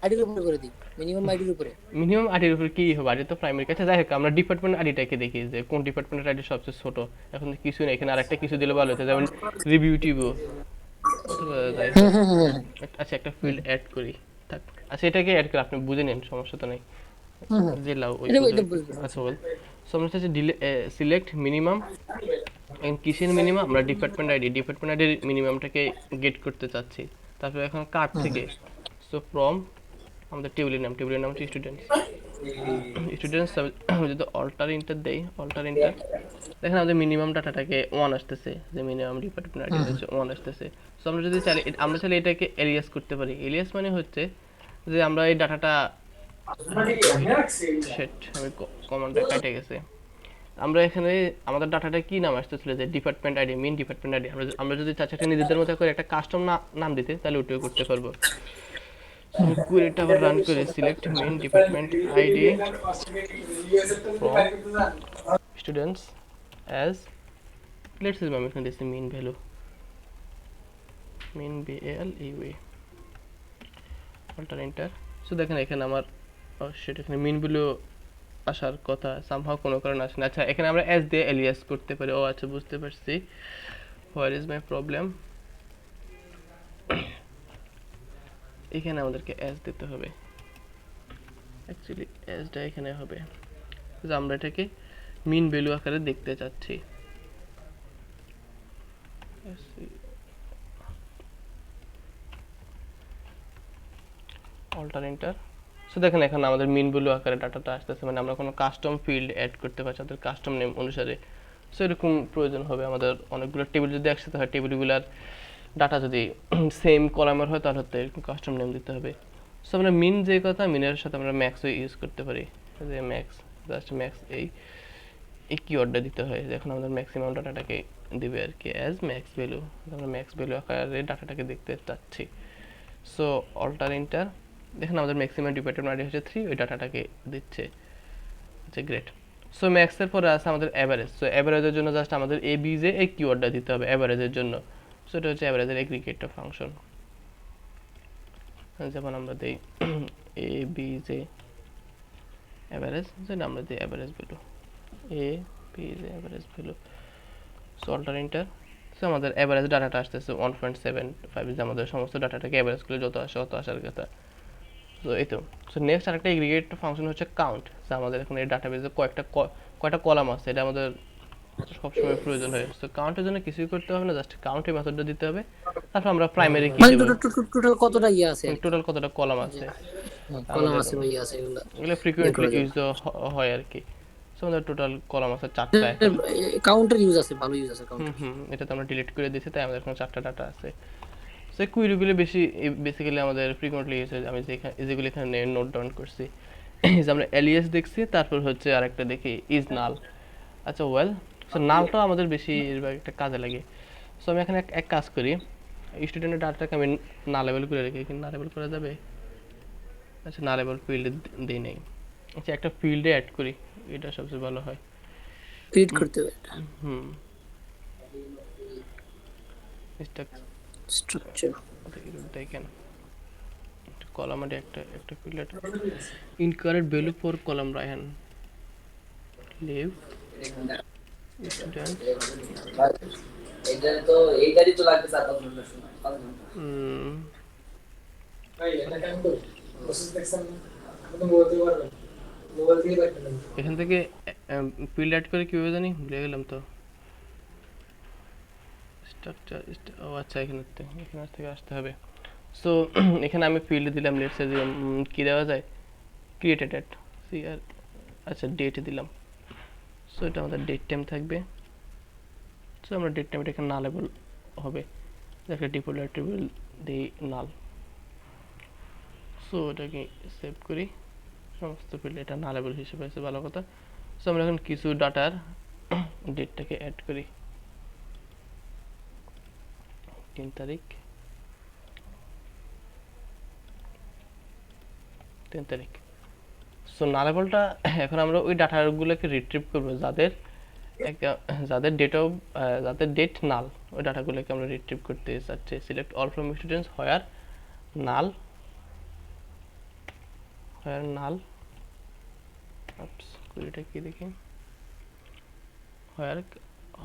আইডির উপরে করে দিই, মিনিমাম আইডির উপরে। মিনিমাম আইডির উপর কি হবে, আইডি তো প্রাইমারি কাছে। যাই হোক আমরা ডিপার্টমেন্ট আইডিটাকে দেখি যে কোন ডিপার্টমেন্টের আইডি সবচেয়ে ছোট। এখন তো কিছু নেই, এখানে আরেকটা কিছু দিলে ভালো হতো, যেমন রিভিউ টিভিউ। আচ্ছা একটা ফিল্ড অ্যাড করি, থাক। আচ্ছা এটাকে অ্যাড করে আপনি বুঝে নিন, সমস্যা তো নেই। যে লাও ওই আচ্ছা বল। সো আমরা চাচ্ছি সিলেক্ট মিনিমাম, এখন কিসের মিনিমাম, আমরা ডিপার্টমেন্ট আইডির মিনিমামটাকে গেট করতে চাচ্ছি। তারপর এখন কার্ড থেকে, সো ফ্রম আমাদের টেবিলের নাম হচ্ছে স্টুডেন্ট, স্টুডেন্টস যদি অল্টার ইন্টার দেই, অল্টার ইন্টার, দেখেন আমাদের মিনিমাম ডাটাটাকে 1 আসতেছে, যে মিনিমাম ডিপার্টমেন্ট আইডি হচ্ছে 1 আসতেছে। সো আমরা যদি চাইলে আমরা চাইলে এটাকে এলিয়াস করতে পারি। এলিয়াস মানে হচ্ছে যে আমরা এই ডাটাটা শিট, আমি কমান্ডটা কেটে গেছে। আমরা এখানে আমাদের ডাটাটা কি নাম আসতেছিল, যে department ID, main department ID. আমরা যদি চাচ্ছি একটা নিজেদের মতো করে একটা কাস্টম নাম দিতে, তাহলে ওটাও করতে পারবো। সো আমি কুয়েরিটা আবার রান করে select main department ID from students as, let's say আমি এখানে দিচ্ছি main value, main BALEV, alter enter. So দেখেন এখানে আমার সেটা এখানে মেইন ভ্যালু আসার কথা, সামহাও কোনো কারণে আসে না। আচ্ছা এখানে আমরা এস দিয়ে এলিয়াস করতে পারি। ও আচ্ছা বুঝতে পারছি, হোয়ার ইজ মাই প্রবলেম। এখানে আমাদেরকে এস দিতে হবে, অ্যাকচুয়ালি এসটা এখানে হবে, যে আমরা এটাকে মিন ভ্যালু আকারে দেখতে চাচ্ছি। Alter enter. সো দেখেন এখানে আমাদের মিন ভ্যালু আকারে ডাটাটা আসতেছে, মানে আমরা কোনো কাস্টম ফিল্ড অ্যাড করতে পারছি আমাদের কাস্টম নেম অনুসারে। সো এরকম প্রয়োজন হবে আমাদের অনেকগুলো টেবিল যদি একসাথে হয়, টেবিলগুলোর ডাটা যদি সেম কলামের হয়, তাহলে হচ্ছে এরকম কাস্টম নেম দিতে হবে। সো আমরা মিন যে কথা, মিনের সাথে আমরা ম্যাক্সও ইউজ করতে পারি, যে ম্যাক্স, জাস্ট ম্যাক্স এই কিওয়ার্ডটা দিতে হয়। এখন আমাদের ম্যাক্সিমাম ডাটাটাকে দিবে আর কি অ্যাজ ম্যাক্স ভ্যালু, আমরা ম্যাক্স ভ্যালু আকারে ডাটাটাকে দেখতে চাচ্ছি। সো অল্টার এন্টার, দেখেন আমাদের ম্যাক্সিমাম ডিপার্টমেন্ট আইডি হচ্ছে 3, ওই ডাটাটাকে দিচ্ছে। আচ্ছা গ্রেট। সো ম্যাক্সের পরে আছে আমাদের অ্যাভারেজ। সো অ্যাভারেজের জন্য জাস্ট আমাদের ABJ এই কিওয়ার্ডটা দিতে হবে অ্যাভারেজের জন্য। সো এটা হচ্ছে অ্যাভারেজের এগ্রিগেটর ফাংশন। যেমন আমরা দিই ABJ অ্যাভারেজ, যেটা আমরা দিই average value, ABJ average value. So alter enter. So আমাদের অ্যাভারেজ ডাটাটা আসতেছে 1.75, যে আমাদের সমস্ত ডাটাটাকে অ্যাভারেজ করে যত আসে অত আসার কথা। সো এই তো। সো নেক্সট আরেকটা এগ্রিগেট ফাংশন হচ্ছে কাউন্ট। সো আমাদের এখন এই ডাটাবেজে কয়টা কলাম আছে, এটা আমাদের সবসময় প্রয়োজন হয়। সো কাউন্টের জন্য কিছুই করতে হবে না, জাস্ট কাউন্টের মেথডটা দিতে হবে। তারপর আমরা প্রাইমারি কি মানে দেব, টোটাল কতটা ইয়ে আছে আর কি, টোটাল কতটা কলাম আছে কলাম আমাদের, আছে বা ইয়ে আছে এগুলো এগুলো বের ফ্রিকোয়েন্টলি করা যায়। ইউজ হয় আর কি। সো আমাদের টোটাল কলাম আছে 4টা এখন। কাউন্টার ইউজ আছে, ভালো ইউজ আছে কাউন্টার। এটা তো আমরা ডিলিট করে দিয়েছি, তাই আমাদের এখন 4টা ডাটা আছে। সো কুইরিগুলো বেসিক্যালি আমাদের ফ্রিকোয়েন্টলি ইউজ হয়। আমি যেগুলো এখানে নোট ডাউন করছি, যে আমরা এলিয়াস দেখছি, তারপর হচ্ছে আরেকটা দেখি ইজ নাল। আচ্ছা ওয়েল, সো নালটাও আমাদের বেশিরভাগ একটা কাজে লাগে। সো আমি এখানে এক কাজ করি, স্টুডেন্টের ডাটাটাকে আমি নালেবল করে রেখে, কিন্তু নালেবল করা যাবে? আচ্ছা নালেবল ফিল্ডে দিই নেই। আচ্ছা একটা ফিল্ডে অ্যাড করি, এটা সবচেয়ে ভালো হয়। ক্রিয়েট করতে হবে হুম স্ট্রাকচার। দেখেন কলাম একটা field incorrect value for column Raihan live student. এটা তো এইটারই তো লাগবে 4-5 ঘন্টা সময়, 5 ঘন্টা। ভাই এটা কেন করি প্রসেস দেখছেন না, আপনি তো বলতে পারবেন মোবাইল থেকে দেখবেন। এখান থেকে ফিল্ড অ্যাড করে কিভাবে জানি, ভুলে গেলাম তো। স্ট্রাকচার, ও আচ্ছা এখানে থেকে আসতে হবে। সো এখানে আমি ফিল্ড দিলাম, লেটস সে যে কি দেওয়া যায়, ক্রিয়েটেড ডেট সিআর, আচ্ছা ডেট দিলাম। সো এটা আমাদের ডেট টাইম থাকবে। সো আমরা ডেট টাইমটা এখানে নালেবল হবে, একটা ডিফল্ট অ্যাট্রিবিউট দিই নাল। সো এটাকে সেভ করি, সমস্ত ফিল্ড এটা নালেবল হিসেবে আছে, ভালো কথা। সো আমরা এখন কিছু ডাটার ডেটটাকে অ্যাড করি, 3 তারিখ, 3 তারিখ। সো নালেবলটা এখন আমরা ওই ডাটাগুলোকে রিট্রিভ করবো যাদের ডেট নাল, ওই ডাটাগুলোকে আমরা রিট্রিভ করতে চাচ্ছি। Select all from students where null, এটা কি দেখি,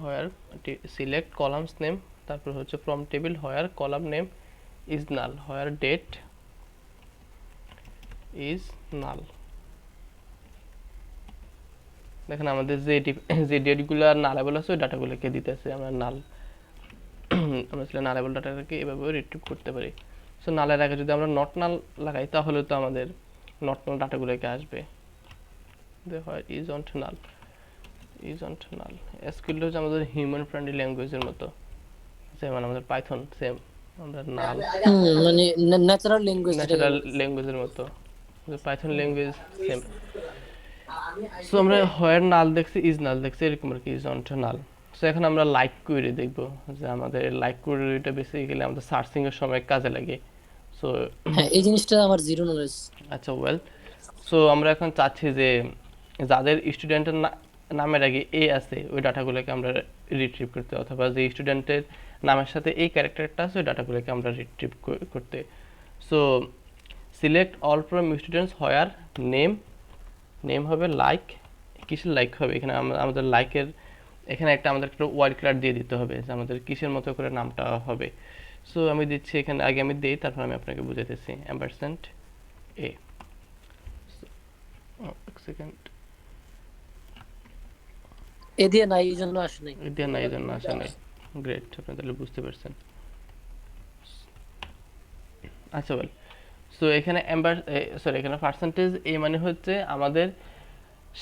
হোয়ার সিলেক্ট কলামস নেম, তারপর হচ্ছে from table where column name is null, where date is null. দেখেন আমাদের যে ডেটগুলো নালেবল আছে ওই ডাটাগুলোকে দিতেছে আমরা নাল। আমরা আসলে নালেবল ডাটাটাকে এভাবে রিট্রিভ করতে পারি। সো নালের আগে যদি আমরা নট নাল লাগাই, তাহলে তো আমাদের নট নাল ডাটাগুলোকে আসবে। হয় isn't null, isn't null। SQL হচ্ছে আমাদের হিউম্যান ফ্রেন্ডলি ল্যাঙ্গুয়েজের মতো, যেমন আমাদের পাইথন সেম, আমরা নাল মানে ন্যাচারাল ল্যাঙ্গুয়েজ যেটাকে ন্যাচারাল বলে। ল্যাঙ্গুয়েজের মতো, পাইথন ল্যাঙ্গুয়েজ সেম। সো আমরা হয় নাল দেখছি, ইজ নাল দেখছি, এরকম আর কি, isn't null। সো এখন আমরা লাইক কোয়েরি দেখব, যে আমাদের লাইক কোয়েরিটা বেসিক্যালি আমাদের সার্চিং এর সময় কাজে লাগে। সো হ্যাঁ, এই জিনিসটা আমার জিরো নলেজ। আচ্ছা ওয়েল, সো আমরা এখন চাচ্ছি যে যাদের স্টুডেন্টের নামের আগে এ আছে ওই ডাটাগুলোকে আমরা রিট্রিভ করতে, অথবা যে স্টুডেন্টের নামের সাথে এই ক্যারেক্টারটা আছে ওই ডাটাগুলোকে আমরা রিট্রিভ করতে। So select all from students where name, name হবে লাইক, কিসের লাইক হবে এখানে আমাদের লাইকের এখানে আমাদের একটা ওয়াইল্ড কার্ড দিয়ে দিতে হবে যে আমাদের কিসের মতো করে নামটা হবে। সো আমি দিচ্ছি এখানে, আগে আমি দিই তারপর আমি আপনাকে বুঝাইতেছি। অ্যাম্পারস্যান্ড এ, এক সেকেন্ড, এ দিয়ে নাই, এই জন্য আসে নাই। এটা না, এই জন্য আসা নাই। গ্রেট, আপনি তাহলে বুঝতে পারছেন। আচ্ছা ওয়েল, সো এখানে এখানে পার্সেন্টেজ এ মানে হচ্ছে আমাদের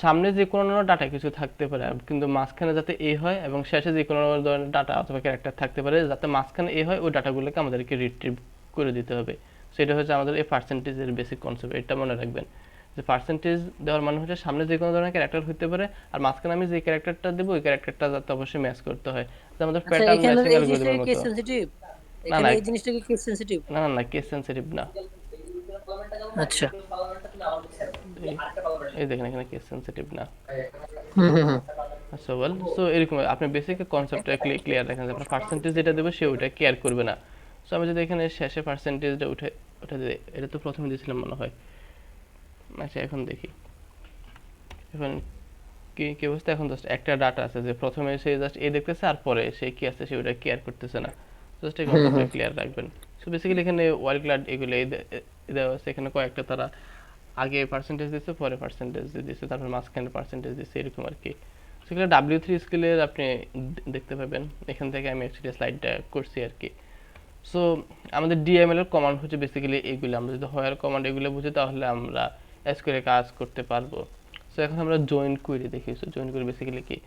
সামনে যে কোনো ডাটা কিছু থাকতে পারে, কিন্তু মাঝখানে যাতে এ হয়, এবং শেষে যে কোনো ধরনের ডাটা অথবা ক্যারেক্টার থাকতে পারে, যাতে মাঝখানে এ হয় ওই ডাটাগুলোকে আমাদেরকে রিট্রিভ করে দিতে হবে। সেটা হচ্ছে আমাদের এই পার্সেন্টেজের বেসিক কনসেপ্ট। এটা মনে রাখবেন যে পার্সেন্টেজ দেওয়ার মানে হচ্ছে সামনে যে কোনো ধরনের ক্যারেক্টার হতে পারে, আর মাঝখানে আমি যে ক্যারেক্টারটা দেবো ওই ক্যারেক্টারটা যাতে অবশ্যই ম্যাচ করতে হয়, যে আমাদের আচ্ছা, প্যাটার্ন এখানে ম্যাচিং এই জিনিসটা অ্যালগরিদমের কি মতো। সেনসিটিভ? না এখানে না এই জিনিসটা কি সেনসিটিভ? না না কেস সেনসিটিভ না। আচ্ছা, এই দেখেন এখানে কেস সেনসিটিভ না। হুম হুম হুম। আচ্ছা ওয়েল, সো এরকম আপনি বেসিক কনসেপ্টটা ক্লিয়ার রাখেন যে আপনার পার্সেন্টেজ যেটা দেবে সে ওটা কেয়ার করবে না। সো আমি যদি এখানে শেষে পার্সেন্টেজটা উঠে দিই, এটা তো প্রথমে দিয়েছিলাম মনে হয়। আচ্ছা এখন দেখি এখন কি অবস্থা। এখন জাস্ট একটা ডাটা আছে যে প্রথমে সে জাস্ট এ দেখতেছে, আর পরে সে কি আছে সে ওটা কেয়ার করতেছে না। জাস্ট এই কনসেপ্টটা ক্লিয়ার রাখবেন। সো বেসিক্যালি এখানে ওয়াইল্ড কার্ড এগুলো দেওয়া আছে, এখানে কয়েকটা তারা আগে পার্সেন্টেজ দিচ্ছে, পরে পার্সেন্টেজ দিচ্ছে, তারপর মাঝখানে পার্সেন্টেজ দিচ্ছে, এরকম আর কি। সেগুলো W3 স্কেলের আপনি দেখতে পাবেন। এখান থেকে আমি অ্যাকচুয়ালি স্লাইডটা করছি আর কি। সো আমাদের ডিএমএল এর কমান্ড হচ্ছে বেসিক্যালি এইগুলো। আমরা যদি হোয়ার কমান্ড এগুলো বুঝি তাহলে আমরা এসকিউএল কাজ করতে পারবো। সো এখন আমরা জয়েন কোয়েরি দেখি। সো জয়েন কোয়েরি বেসিক্যালি কি?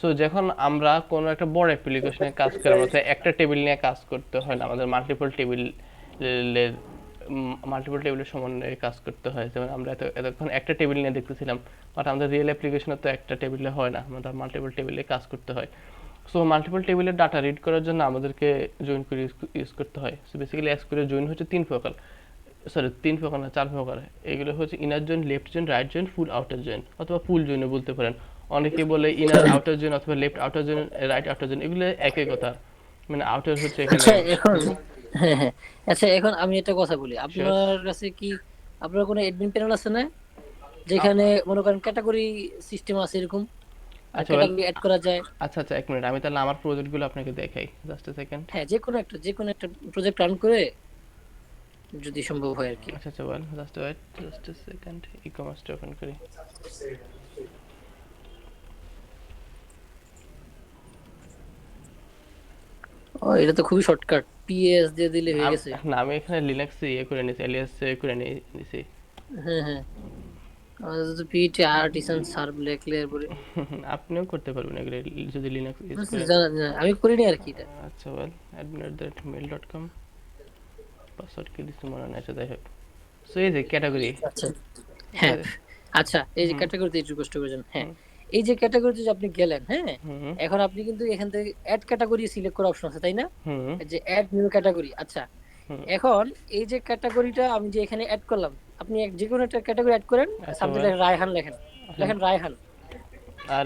সো যখন আমরা কোনো একটা বড় অ্যাপ্লিকেশনে কাজ করি, আমাদের একটা টেবিল নিয়ে কাজ করতে হয় না, আমাদের মাল্টিপল টেবিলের সমন্বয়ে কাজ করতে হয়। যেমন আমরা এতক্ষণ একটা টেবিল নিয়ে দেখতেছিলাম, বাট আমাদের রিয়েল অ্যাপ্লিকেশনে তো একটা টেবিলে হয় না, আমাদের মাল্টিপল টেবিলে কাজ করতে হয়। সো মাল্টিপল টেবিলের ডাটা রিড করার জন্য আমাদেরকে জয়েন কোয়েরি ইউজ করতে হয়। সো বেসিক্যালি এসকিউএল জয়েন হচ্ছে তিন প্রকার না চার প্রকার। এগুলো হচ্ছে inner join, left join, right join, full outer join, অথবা ফুল জয়েনও বলতে পারেন। অনেকে বলে ইনার আউটার জয়েন অথবা left outer join, right outer join, এগুলো একই কথা। মানে আউটার হচ্ছে এখানে আচ্ছা এখন, হ্যাঁ হ্যাঁ, আচ্ছা এখন আমি একটা কথা বলি, শিওর। আপনার কাছে কি আপনার কোনো অ্যাডমিন প্যানেল আছে না, যেখানে মনে করেন ক্যাটাগরি সিস্টেম আছে এরকম, আর আচ্ছা ক্যাটাগরি অ্যাড করা যায়? আচ্ছা এক মিনিট, আমি তাহলে আমার প্রজেক্টগুলো আপনাকে দেখাই, জাস্ট এ সেকেন্ড। হ্যাঁ, যে কোনো একটা প্রজেক্ট রান করে যদি সম্ভব হয় আর কি। আচ্ছা well, just wait, just a second, E কমার্সটা open করি। ও, এটা তো খুবই শর্টকাট, পিএস দিয়ে দিলে হয়ে গেছে। না আমি এখানে লিনাক্সে করে নিয়েছি, এলিয়াস করে নিয়েছি। হ্যাঁ হ্যাঁ, আমাদের তো পিটি আর্টিসান সার্ভ লেখলে এরপরে আপনিও করতে পারবেন এগুলো যদি লিনাক্স ইউজ করেন। আমি করিনি আর কি এটা। আচ্ছা ওয়েল, admin@mail.com, পাসওয়ার্ড কি দিচ্ছি মনে নাই, যাই হোক। সো এই যে ক্যাটাগরি, আচ্ছা হ্যাঁ, আচ্ছা এই যে ক্যাটাগরিতে একটু কষ্ট করেছেন। হ্যাঁ, এই যে ক্যাটাগরিতে যে আপনি গেলেন, হ্যাঁ, এখন আপনি কিন্তু এখান থেকে অ্যাড ক্যাটাগরি সিলেক্ট করার অপশন আছে, তাই না? যে অ্যাড নিউ ক্যাটাগরি। আচ্ছা, এখন এই যে ক্যাটাগরিটা আমি যে এখানে অ্যাড করলাম, আপনি যে কোনো একটা ক্যাটাগরি অ্যাড করেন, সাবজেক্ট লেখেন রায়হান, লেখেন রায়হান,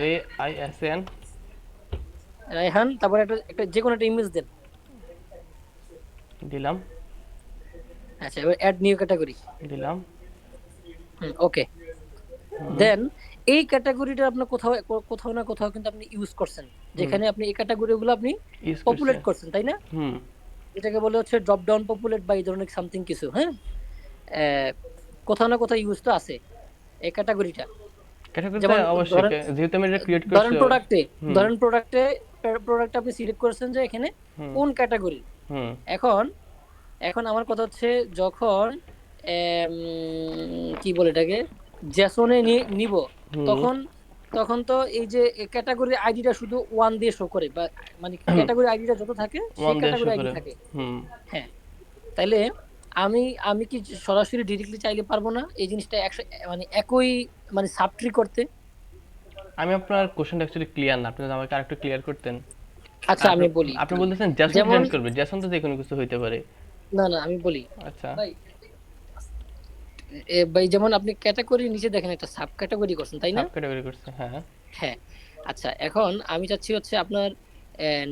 RAISAN, রায়হান, তারপর একটা যে কোনো একটা ইমেজ দেন, দিলাম। আচ্ছা, এবার অ্যাড নিউ ক্যাটাগরি দিলাম। ওকে। দেন এই ক্যাটাগরিটা আপনি কোথাও না কোথাও কিন্তু আপনি ইউজ করছেন, যেখানে আপনি এই ক্যাটাগরিগুলো আপনি পপুলেট করছেন, তাই না? এটাকে বলে হচ্ছে ড্রপ ডাউন পপুলেট বা এই ধরনের সামথিং কিছু। হ্যাঁ, কোথাও না কোথাও ইউজ তো আছে এই ক্যাটাগরিটা। যেমন অবশ্যই, যেহেতু আমি এটা ক্রিয়েট করছি, ধরেন প্রোডাক্ট আপনি সিলেক্ট করেছেন যে এখানে কোন ক্যাটাগরি। এখন আমার কথা হচ্ছে, যখন কি বলে এটাকে, জেসনে নিব, হুম তখন তখন তো এই যে ক্যাটাগরি আইডিটা শুধু ওয়ান দিয়ে শো করে, বা মানে ক্যাটাগরি আইডিটা যত থাকে ওয়ান সেই দিয়ে শো ক্যাটাগরি আইডি করে। থাকে। হুম হ্যাঁ, তাইলে আমি আমি কি সরাসরি ডিরেক্টলি চাইলে পারবো না এই জিনিসটা মানে একই মানে সাবট্রি করতে? আমি আপনার কোশ্চেনটা অ্যাকচুয়ালি ক্লিয়ার না, আপনি যদি আমাকে আরেকটু ক্লিয়ার করতেন। আচ্ছা আপনি আমি বলি আপনি একটু। বলতেছেন জ্যাসন যেমন ডিলেট করবে, জ্যাসন তো যে কোনো কিছু হইতে পারে। না না আমি বলি আচ্ছা। ভাই, ভাই যেমন আপনি ক্যাটাগরি নিচে দেখেন একটা সাব ক্যাটাগরি করছেন তাই না? সাব ক্যাটাগরি করছে, হ্যাঁ। হ্যাঁ। আচ্ছা এখন আমি চাচ্ছি হচ্ছে আপনার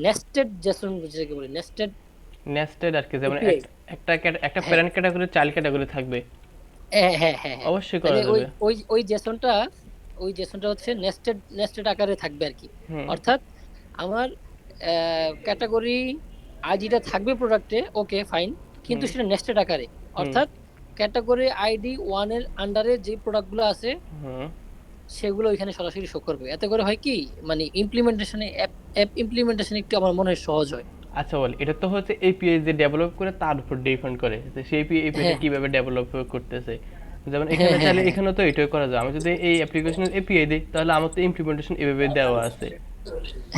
নেস্টেড জেসন, যেটাকে বলি নেস্টেড নেস্টেড আর কি, যেমন এপিআই। একটা হ্যাঁ প্যারেন্ট ক্যাটাগরি চাইল্ড ক্যাটাগরি থাকবে। হ্যাঁ হ্যাঁ হ্যাঁ হ্যাঁ। অবশ্যই করা তাহলে ওই যাবে। ওই ওই জেসনটা, ওই জেসনটা হচ্ছে নেস্টেড নেস্টেড আকারে থাকবে আর কি। হুম অর্থাৎ আমার ক্যাটাগরি আইডিটা থাকবে প্রোডাক্টে, ওকে ফাইন, কিন্তু হুম সেটা নেস্টেড আকারে। হুম অর্থাৎ ক্যাটাগরি আইডি ওয়ান এর আন্ডারে যে প্রোডাক্টগুলো আছে হুম। সেগুলো ওইখানে সরাসরি শো করবে। এতে করে হয় কি, মানে ইমপ্লিমেন্টেশনে অ্যাপ ইমপ্লিমেন্টেশন একটু আমার মনে হয় সহজ হয়। আচ্ছা বল, এটা তো হচ্ছে এপিআই যে ডেভেলপ করে তার উপর ডিপেন্ড করে যে সেই এপিআইটা হ্যাঁ কিভাবে ডেভেলপ করতেছে। যেমন হ্যাঁ এখানে হ্যাঁ চাইলে হ্যাঁ এখানে তো এটাই করা যায়, আমি যদি এই অ্যাপ্লিকেশনের এপিআই দিই তাহলে আমার তো ইমপ্লিমেন্টেশন এভাবে দেওয়া আছে।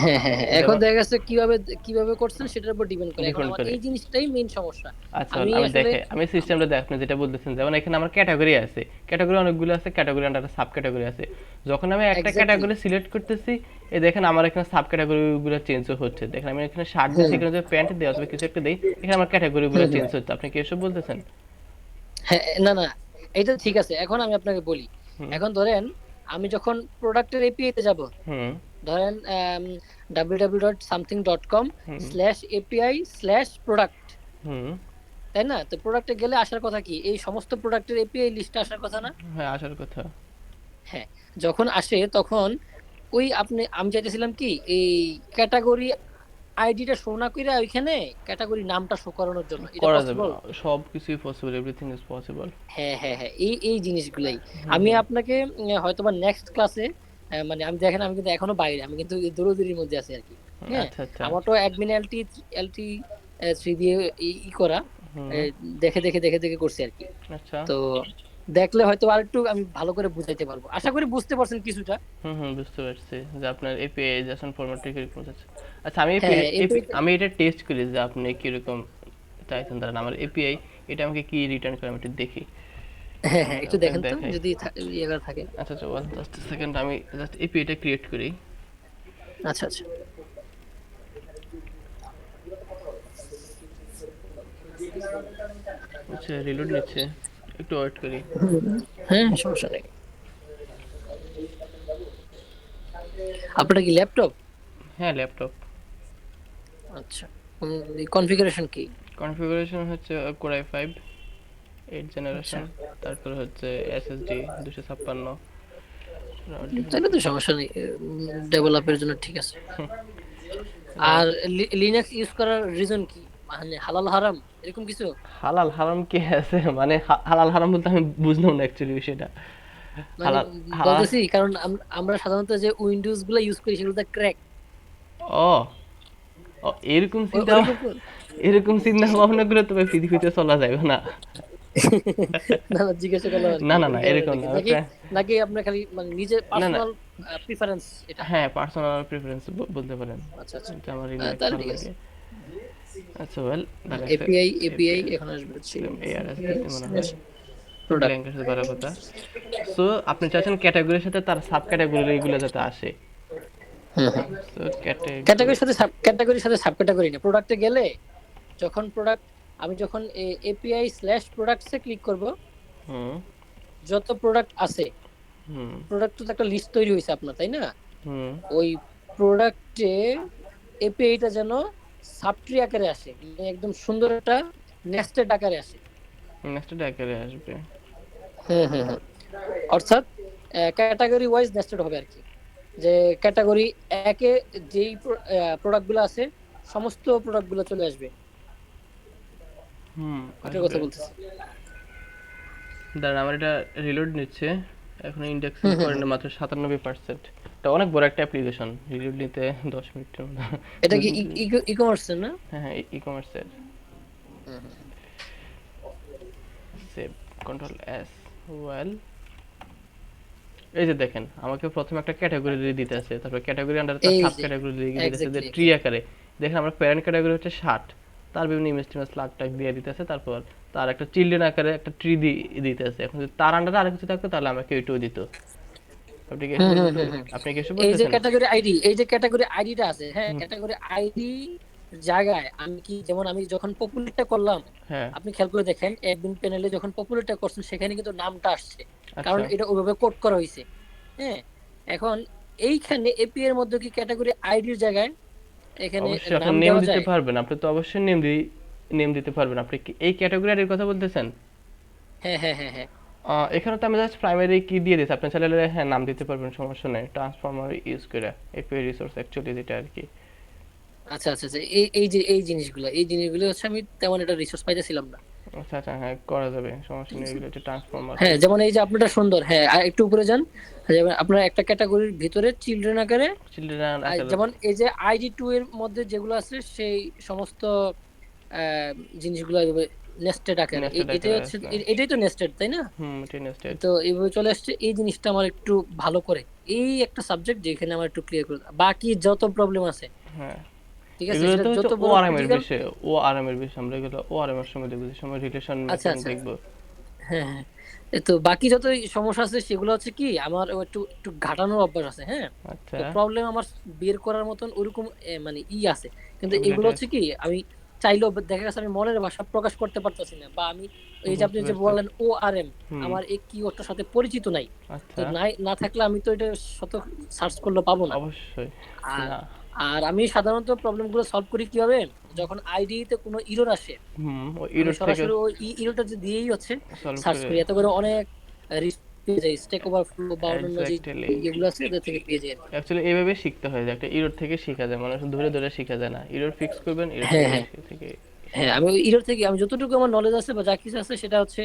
হ্যাঁ হ্যাঁ হ্যাঁ। এখন যেমন দেখা গেছে কিভাবে কিভাবে করছেন সেটার উপর ডিপেন্ড করে। এখন ডিপেন্ড আমার করে। এই জিনিসটাই মেইন সমস্যা। আচ্ছা আমি আমি আসলে দেখে আমি সিস্টেমটা দেখ, আপনি যেটা বলতেছেন, যেমন এখানে আমার ক্যাটাগরি আছে, ক্যাটাগরি অনেকগুলো আছে, ক্যাটাগরি আন্ডারে সাব ক্যাটাগরি আছে। যখন আমি একটা এক্স্যাক্টলি। ক্যাটাগরি সিলেক্ট করতেছি, এই দেখেন আমার এখানে সাব ক্যাটাগরিগুলো চেঞ্জও হচ্ছে। দেখেন আমি এখানে শার্ট দিচ্ছি, হুম এখানে যদি প্যান্ট দেওয়া অথবা কিছু একটা দেই, এখানে আমার ক্যাটাগরিগুলো হুম হুম। চেঞ্জ হচ্ছে। আপনি কি এসব বলতেছেন? হ্যাঁ না না, এটা ঠিক আছে। এখন আমি আপনাকে বলি, হুম এখন ধরেন আমি যখন প্রোডাক্টের এপিআই তে যাব, হুম ধরেন হুম www.something.com/api/product, হুম। তাই না? তো প্রোডাক্টে গেলে আসার কথা কি, এই সমস্ত প্রোডাক্টের এপিআই লিস্টে আসার কথা না? হ্যাঁ, আসার কথা। হ্যাঁ, যখন আসে তখন ওই আমি চাইতেছিলাম কি, এই ক্যাটাগরি আইডিটা শো না কইরা ওইখানে ক্যাটাগরি নামটা শো করানোর জন্য। এটা করা যাবে, পসিবল? সব কিছুই পসিবল, এভরিথিং ইজ পসিবল। হ্যাঁ হ্যাঁ হ্যাঁ, এই এই জিনিসগুলাই হুম আমি হুম। আপনাকে হয়তোবা নেক্সট ক্লাসে, মানে আমি দেখেন আমি কিন্তু এখনো বাইরে, আমি কিন্তু এই দৌড়াদৌড়ির মধ্যে আছি আর কি। হ্যাঁ, আচ্ছা আচ্ছা। আমার তো অ্যাডমিন এলটি এলটি 3 দিয়ে ই করা, এ, হুম। দেখে দেখে করছি আর কি। আচ্ছা। তো দেখলে হয়তো আরেকটু আমি ভালো করে বুঝাইতে পারবো, আশা করি বুঝতে পারছেন কিছুটা। হুম হুম, বুঝতে পারছি যে আপনার এপিআই জেসন ফরম্যাটটা কিরকম চাচ্ছে। আচ্ছা আমি হ্যাঁ হ্যাঁ আমি এটা টেস্ট করি যে আপনি কিরকম চাইছেন। দাঁড়ান, আমার এপিআই এটা আমাকে কি রিটার্ন করে আমি একটু দেখি। হ্যাঁ হ্যাঁ, একটু আপনাকে দেখেন তো দেখাই। যদি ইয়ে করা থাকে। আচ্ছা আচ্ছা, ওয়ান জাস্ট সেকেন্ড, আমি জাস্ট এপিআইটা ক্রিয়েট করি। আচ্ছা আচ্ছা। আচ্ছা, রিলোড নিচ্ছে, একটু ওয়েট করি। হ্যাঁ সমস্যা নেই। আপনার কি ল্যাপটপ? হ্যাঁ, ল্যাপটপ। আচ্ছা, কনফিগারেশন কি? কনফিগারেশন হচ্ছে কোর আই ফাইভ 8 আচ্ছা, জেনারেশন, তারপর হচ্ছে এসএসডি 256। তাহলে তো সমস্যা নেই, ডেভেলপের জন্য ঠিক আছে। আর লিনাক্স ইউজ করার রিজন কি, মানে হালাল হারাম এরকম কিছু? হালাল হারাম কি আছে, মানে হালাল হারাম বলতে আমি বুঝলাম না অ্যাকচুয়ালি বিষয়টা। মানে হালাল হালাল। বলতেছি কারণ আমরা সাধারণত যে উইন্ডোজ গুলো ইউজ করি সেগুলো ক্র্যাক। ও ও, এরকম চিন্তা, ওরকম এরকম চিন্তা ভাবনা করে তো ভাই পৃথিবীতে চলা যাবে না। না না, জিজ্ঞাসা করলাম আর না কি না না, ওই এরকম কারণে না। নাকি, নাকি আপনার খালি মানে নিজের না না, পার্সোনাল প্রিফারেন্স এটা? হ্যাঁ পার্সোনাল প্রেফারেন্স বলতে পারেন, আচ্ছা আচ্ছা, এটা আমার রিল্যাক্স তাহলে ভালো ঠিক আছে। লাগে। আচ্ছা ওয়েল, দেখাচ্ছে এপিআই এপিআই এখন আসবে হচ্ছে এআরএস দিতে মনে হয় প্রোডাক্ট। ল্যাঙ্গুয়েজ করার কথা। সো আপনি চাচ্ছেন ক্যাটাগরির সাথে তার সাব ক্যাটাগরি এগুলো যাতে আসে। হুম হুম। So category. ক্যাটাগরির সাথে ক্যাটাগরির সাথে সাব ক্যাটাগরি না, প্রোডাক্টে গেলে যখন প্রোডাক্ট, আমি যখন API/products-এ ক্লিক করব, হুম যত প্রোডাক্ট আছে, হুম প্রোডাক্ট তো একটা লিস্ট তৈরি হয়েছে আপনার, তাই না? হুম। ওই প্রোডাক্টে এপিআইটা যেন সাবট্রি আকারে আসে, মানে একদম সুন্দর একটা নেস্টেড আকারে আসে। নেক্সট ডেকারে আসবে। হুম হুম হুম। অর্থাৎ ক্যাটাগরি ওয়াইজ নেস্টেড হবে আর কি। যে ক্যাটাগরি একে যেই প্রোডাক্টগুলো আছে সমস্ত প্রোডাক্টগুলো চলে আসবে, হুম, ওটার কথা আসবে। বলতেছি। দাঁড়ান, আমার এটা রিলোড নিচ্ছে, এখনো ইন্ডেক্সিং হুম হুম করে হুম। না, মাত্র 97%। এটা অনেক বড় একটা অ্যাপ্লিকেশন, রিলোড নিতে 10 মিনিটের মতো। এটা কি 2 মিনিট। ই কমার্সের না? হ্যাঁ হ্যাঁ, ই কমার্সের। হুম হুম। সেভ, কন্ট্রোল এস, ওয়েল এই যে দেখেন আমাকে প্রথমে একটা ক্যাটাগরি দিতে আছে, তারপর ক্যাটাগরি আন্ডারে তার এই সাব যে ক্যাটাগরি দিতে আছে যে এক্স্যাক্টলি ট্রি আকারে। দেখেন আমরা প্যারেন্ট ক্যাটাগরি হচ্ছে 60, তার বিভিন্ন ইমেজ টিমেজ স্লাগ টাগ দিয়ে দিতে আছে, তারপর তার একটা চিলড্রেন আকারে একটা ট্রি দিতে আছে। এখন যদি তার আন্ডারে আরেক কিছু থাকতো তাহলে আমাকে ওইটাও দিত। আপনি কি এসে বলতেছেন? আপনি কি এসে এই যে বলতেছেন? ক্যাটাগরি আইডি, এই যে ক্যাটাগরি আইডিটা আছে, হ্যাঁ ক্যাটাগরি আইডি জায়গায় আমি কি, যেমন আমি যখন পপুলেটটা করলাম, হ্যাঁ আপনি খেয়াল করে দেখেন অ্যাডমিন প্যানেলে যখন পপুলেটটা করছেন সেখানে কিন্তু নামটা আসছে, কারণ আচ্ছা, এটা ওইভাবে কোড করা হয়েছে। হ্যাঁ, এখন এইখানে এপি এর মধ্যে কি ক্যাটাগরি আইডির জায়গায় এখানে অবশ্যই আপনি নাম নেম দেওয়া দিতে যায়? পারবেন, আপনি তো অবশ্যই নেম দিতে পারবেন। আপনি কি এই ক্যাটাগরি এর কথা বলতেছেন? হ্যাঁ হ্যাঁ হ্যাঁ হ্যাঁ এখানে তো আমি জাস্ট প্রাইমারি কি দিয়ে দিয়েছি, আপনি চাইলে হ্যাঁ নাম দিতে পারবেন, সমস্যা নেই, ট্রান্সফর্মার ইউজ করে এপিআই রিসোর্স অ্যাকচুয়ালি যেটা আর কি। আচ্ছা আচ্ছা আচ্ছা, এই জিনিসগুলো হচ্ছে আমি তেমন একটা রিসোর্স পাইতেছিলাম না। আচ্ছা আচ্ছা, হ্যাঁ করা যাবে, সমস্যা নেই, এগুলো হচ্ছে ট্রান্সফর্মার। হ্যাঁ, যেমন এই যে আপনারটা সুন্দর, হ্যাঁ আর একটু উপরে যান, যেমন আপনার একটা ক্যাটাগরির ভিতরে চিলড্রেন আকারে, চিলড্রেন আর আকারে যেমন এই যে আইডি 2 এর মধ্যে যেগুলো আছে সেই সমস্ত আহ, জিনিসগুলো নেস্টেড আকারে, নেস্টেড এটাই আকারে হচ্ছে, আছে। এটাই তো নেস্টেড তাই না? টেনেস্টেড। তো এইভাবে চলে আসছে, এই জিনিসটা আমার একটু ভালো করে, এই একটা সাবজেক্ট যেখানে আমার একটু ক্লিয়ার করে, বাকি যত প্রবলেম আছে হ্যাঁ ঠিক আছে, এগুলো সেটা তো হচ্ছে যত ও বড় আর এম এর ক্রিটিক্যাল। বিষয়ে, ও আর এম এর বিষয় আমরা এগুলো ও আর এম এর সময় দেখবো, যে সময় রিলেশন আচ্ছা ম্যাপিং আচ্ছা, দেখবো। হ্যাঁ হ্যাঁ, তো বাকি যত সমস্যা আছে সেগুলো হচ্ছে কি আমার একটু একটু ঘাটানোর অভ্যাস আছে। হ্যাঁ, আচ্ছা, তো প্রবলেম আমার বের করার মতন ওরকম মানে আছে, কিন্তু এগুলো এবিলিটি হচ্ছে কি আমি চাইলেও দেখা গেছে আমি মনের ভাষা প্রকাশ করতে পারতেছি না, বা আমি এই যে আপনি বুঝতে যে পারছি। বললেন ও আর এম, হুম, আমার এই কিওয়ার্ডটার সাথে পরিচিত নাই, তো আচ্ছা, নাই না থাকলে আমি তো এটা শত সার্চ করলে পাবো না। অবশ্যই। আর না, আর আমি সাধারণত প্রবলেমগুলো সলভ করি কিভাবে, যখন আইডি তে কোনো ইরর আসে ওই আমি ইউরোপ থেকে সরাসরি ওই ইরোটা দিয়েই হচ্ছে সলভ সার্চ করে। করি, এত করে অনেক রিস্ক পেয়ে যাই, স্ট্যাক ওভারফ্লো বা অন্যান্য যে এক্স্যাক্টলি, ইয়েগুলো আছে এদের থেকে পেয়ে যাই আর কি। অ্যাকচুয়ালি এইভাবে শিখতে হয়, যে একটা ইরোর থেকে শেখা যায়, মানুষ ধরে ধরে শেখা যায় না, ইরোর ফিক্স করবেন, ইরোর হ্যাঁ থেকে হ্যাঁ থেকে হ্যাঁ, শিখবেন। আমি ওই ইরোর থেকে আমি যতটুকু আমার নলেজ আছে বা যা কিছু আছে সেটা হচ্ছে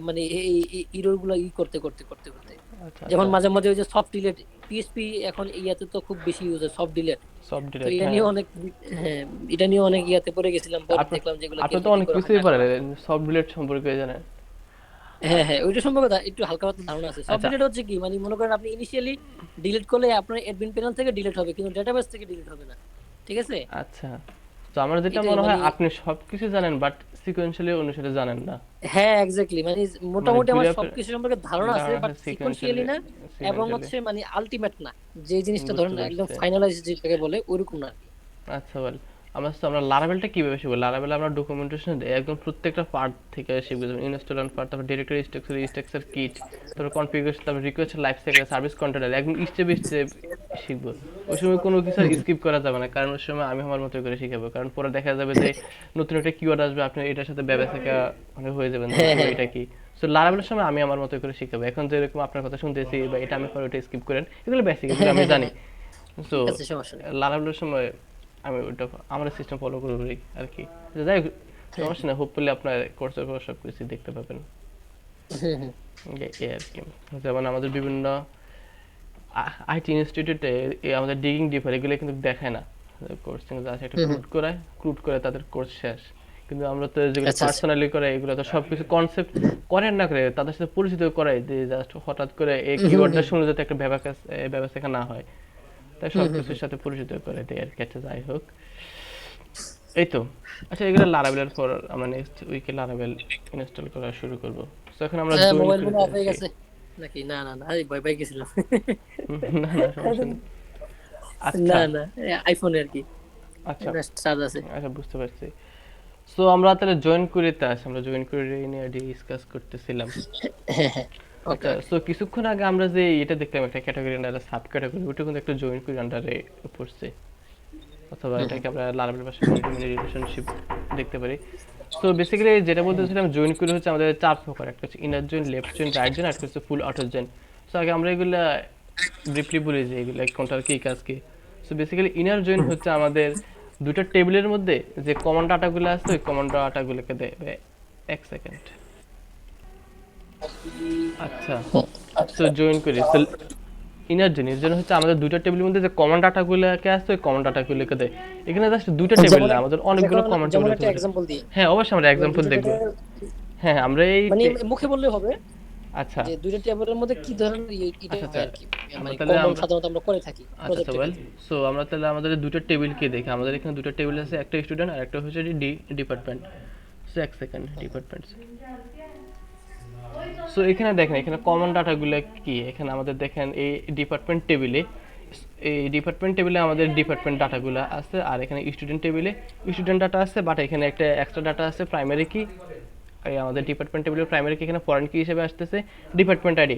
মানে এই ইরোর গুলো করতে করতে করতে করতে, আচ্ছা যেমন আচ্ছা, মাঝে মাঝে ওই যে সফট ডিলেট, পিএসপি এখন ইয়াতে তো খুব বেশি ইউজ হয় সফট ডিলেট, সব তো ডিরেক্ট, এটা হ্যাঁ। নিয়ে অনেক, হ্যাঁ এটা নিয়ে অনেক ইয়াতে পড়ে গেছিলাম, পরে আপনার দেখলাম যেগুলো আপনি তো কেমনে কি অনেক করা হয় কিছুই না করা হয়। পারেন, সব ডিলেট সম্পর্কে জানেন। হ্যাঁ হ্যাঁ, ওইটা সম্পর্কে একটু হালকা পাতলা ধারণা আছে। সব আচ্ছা ডিলিট হচ্ছে কি, মানে মনে করেন আপনি ইনিশিয়ালি ডিলিট করলে আপনার অ্যাডমিন প্যানেল থেকে ডিলিট হবে, কিন্তু ডেটাবেস থেকে ডিলিট হবে না, ঠিক আছে? আচ্ছা, তো আমার যেটা এটাই মনে হয় মানে, আপনি সবকিছু জানেন বাট সিকোয়েন্সিয়ালি অনুসারে জানেন না। হ্যাঁ এক্স্যাক্টলি, মানে মানে মোটামুটি আমার ঘুরে সবকিছু সম্পর্কে ধারণা আছে, বাট সিকোয়েন্সিয়ালি সিকোয়েন্সিয়ালি, না, এবং সিকোয়েন্সিয়ালি হচ্ছে মানে আলটিমেট না, যে জিনিসটা বুঝতে ধরেন একদম পারছি। ফাইনালাইজ যেটাকে বলে ওইরকম না। আচ্ছা বল, আমরা লারাভেলটা কিভাবে শিখবো? লারাভেল আমরা ডকুমেন্টেশন একদম প্রত্যেকটা পার্ট থেকে শিখবো, যেমন ইনস্টল পার্ট, তারপর ডিরেক্টরি স্ট্রাকচার কিট, তারপর কনফিগারেশন, তারপর request life cycle, service controller, একদম স্টেপ স্টেপ শিখবো। ওই সময় কোনো কিছু স্কিপ করা যাবে না, কারণ ওই সময় আমি আমার মতো করে শিখাবো, কারণ পরে দেখা যাবে যে নতুন একটা কিওয়ার্ড আসবে, আপনি এটার সাথে ব্যবসায়িকা মানে হয়ে যাবেন যে হ্যাঁ আসলে হ্যাঁ এটা কি। সো লারাভেলের সময় আমি আমার মতো করে শিখাবো। এখন যেরকম আপনার কথা শুনতেছি বা এটা আমি পরে ওটা স্কিপ করেন, এগুলো বেসিক, এগুলো হ্যাঁ আমি হ্যাঁ জানি। হ্যাঁ, সো ঠিক আছে সমস্যা নেই। লারাভেলের সময় আমি ওইটা আমার সিস্টেম ফলো করবো আর কি। তো যাই হোক, হ্যাঁ সমস্যা নেই, হোপফুলি আপনার কোর্সের পর সব কিছু দেখতে পাবেন। হ্যাঁ হ্যাঁ এই আর কি, যেমন আমাদের বিভিন্ন আইটি ইনস্টিটিউটে আমাদের ডিগিং ডিপার এগুলো কিন্তু দেখায় না, কোর্সিং আছে একটা ক্রুড করে তাদের কোর্স শেষ। কিন্তু আমরা তো যেগুলো আচ্ছা আচ্ছা, পার্সোনালি করে এগুলো তো সবকিছু কনসেপ্ট করেন না করে তাদের সাথে পরিচিত করাই, যে জাস্ট হঠাৎ করে এই কিওয়ার্ডটা শুনে যাতে একটা ব্যবস্থা না হয়, তাই সবকিছুর সাথে পরিচিত করে দেয় আর কি। আচ্ছা যাই হোক, এই তো। আচ্ছা এগুলো লারাভেলের পর আমরা নেক্সট উইকে লারাভেল ইনস্টল করা শুরু করব। তো এখন আমরা হ্যাঁ জয়েন মোবাইল করে মনে অফ হয়ে দিয়েছি। গেছে নাকি? না না না, আরে ভয় পাই গেছিলাম। না না, সমস্যা নেই। আচ্ছা না না, আইফোনে আর কি, আচ্ছা চার্জ আছে। আচ্ছা, বুঝতে পারছি। সো আমরা তাহলে জয়েন করিতে আসি, আমরা জয়েন করে নিয়ে ডিসকাস করতেছিলাম। হ্যাঁ হ্যাঁ, ওকে আচ্ছা, ওকে। সো কিছুক্ষণ আগে আমরা যে এটা দেখলাম একটা ক্যাটাগরি আন্ডারে সাব ক্যাটাগরি, ওটা কিন্তু একটা জয়েন করে আন্ডারে পড়ছে, অথবা এটাকে আমরা লারাভেল ভাষায় কন্টিনিউয়াস রিলেশনশিপ দেখতে পারি। সো বেসিক্যালি যেটা বলতেছিলাম, জয়েন করে হচ্ছে আমাদের 4 প্রকার, একটা হচ্ছে inner join, left join, right join, আর একটা হচ্ছে ফুল অটো জয়েন। সো আগে আমরা এগুলা ব্রিফলি বলি যে এগুলা কোনটার কি কাজ কি। সো বেসিক্যালি ইনার জয়েন হচ্ছে আমাদের দুটো টেবিলের মধ্যে যে কমন ডাটাগুলো আছে ওই কমন ডাটাগুলোকে দেবে। এক সেকেন্ড, আচ্ছা। সো জয়েন করি, সো ইনার জয়েন এর জন্য হচ্ছে আমাদের দুটো টেবিলের মধ্যে যে কমন ডাটাগুলোকে আছে ওই কমন ডাটাগুলোকে দেয়। এখানে জাস্ট দুটো টেবিল যেমন না, আমাদের অনেকগুলো কমন যেমন টেবিল হতে একটা পারে। এক্সাম্পল দিই, হ্যাঁ অবশ্যই আমরা যেমন এক্সাম্পল দুটো দেখবো। ডেটার, হ্যাঁ আমরা এই মানে মুখে বললে হবে, আচ্ছা যে দুইটা টেবিলের মধ্যে কি ধরনের এটা আচ্ছা হয় আচ্ছা আর কি, আমরা মানে তাহলে কমন আমরা সাধারণত আমরা করে থাকি আচ্ছা আচ্ছা প্রজেক্টের ওয়েল ক্ষেত্রে। সো আমরা তাহলে আমাদের দুটো টেবিলকে দেখি আমাদের এখানে দুটো টেবিল আছে একটা স্টুডেন্ট আর একটা হচ্ছে ডিপার্টমেন্ট সো এক সেকেন্ড ডিপার্টমেন্ট সো এখানে দেখেন এখানে কমন ডাটাগুলো কি এখানে আমাদের দেখেন এই ডিপার্টমেন্ট টেবিলে আমাদের ডিপার্টমেন্ট ডাটাগুলো আছে আর এখানে স্টুডেন্ট টেবিলে স্টুডেন্ট ডাটা আছে বাট এখানে একটা এক্সট্রা ডাটা আছে প্রাইমারি কি এই আমাদের ডিপার্টমেন্ট টেবিলের প্রাইমারি কি এখানে ফরেন কি হিসেবে আসতেছে ডিপার্টমেন্ট আইডি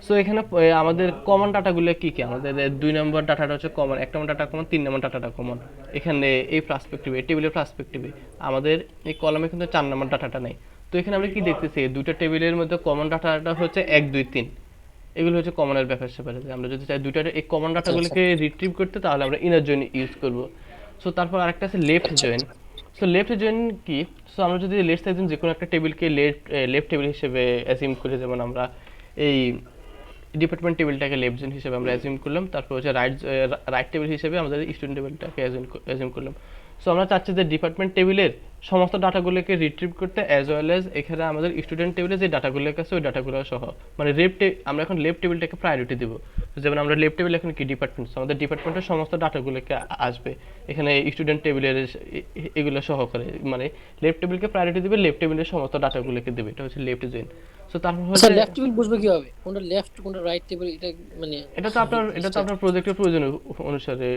সো এখানে আমাদের কমন ডাটাগুলো কি কি আমাদের 2 নম্বর ডাটাটা হচ্ছে কমন 1 নম্বর ডাটা কমন 3 নম্বর ডাটাটা কমন এখানে এই পার্সপেক্টিভে এই টেবিলের পার্সপেক্টিভে আমাদের এই কলামে কিন্তু 4 নম্বর ডাটাটা নেই তো এখানে আমরা কি দেখতেছি দুটো টেবিলের মধ্যে কমন ডাটাটা হচ্ছে 1 2 3 এগুলো হচ্ছে কমনের ব্যাপার স্যাপারে আমরা যদি চাই দুইটা এই কমন ডাটাগুলোকে রিট্রিভ করতে তাহলে আমরা ইনার জয়েন ইউজ করব সো তারপর আরেকটা আছে left join so left join কি সো আমরা যদি লেফট সাইড যে কোনো একটা টেবিলকে লেফট টেবিল হিসেবে অ্যাজিউম করি যেমন আমরা এই ডিপার্টমেন্ট টেবিলটাকে লেফট জয়েন হিসেবে আমরা অ্যাজিউম করলাম তারপর হচ্ছে রাইট টেবিল হিসেবে আমাদের স্টুডেন্ট টেবিলটাকে অ্যাজিউম করলাম সো আমরা চাচ্ছি যে ডিপার্টমেন্ট টেবিলের সমস্ত ডাটাগুলোকে রিট্রিভ করতে অ্যাজ ওয়েল অ্যাজ এখানে আমাদের স্টুডেন্ট টেবিলে যে ডাটাগুলো আছে ওই ডাটাগুলো সহ মানে আমরা এখন লেফট টেবিলটাকে প্রায়োরিটি দিব যেমন আমরা লেফট টেবিল এখন কি ডিপার্টমেন্ট আমাদের ডিপার্টমেন্টের সমস্ত ডাটাগুলোকে আসবে এখানে স্টুডেন্ট টেবিলের এগুলো সহ করে মানে লেফট টেবিলকে প্রায়োরিটি দিবে লেফট টেবিলের সমস্ত ডাটাগুলোকে দেবে এটা হচ্ছে লেফট জয়েন সো তারপর আচ্ছা হচ্ছে লেফট টেবিল বুঝবে কিভাবে, কোনটা লেফট কোনটা রাইট টেবিল, এটা মানে এটা তো আপনার প্রজেক্টের প্রয়োজন অনুসারে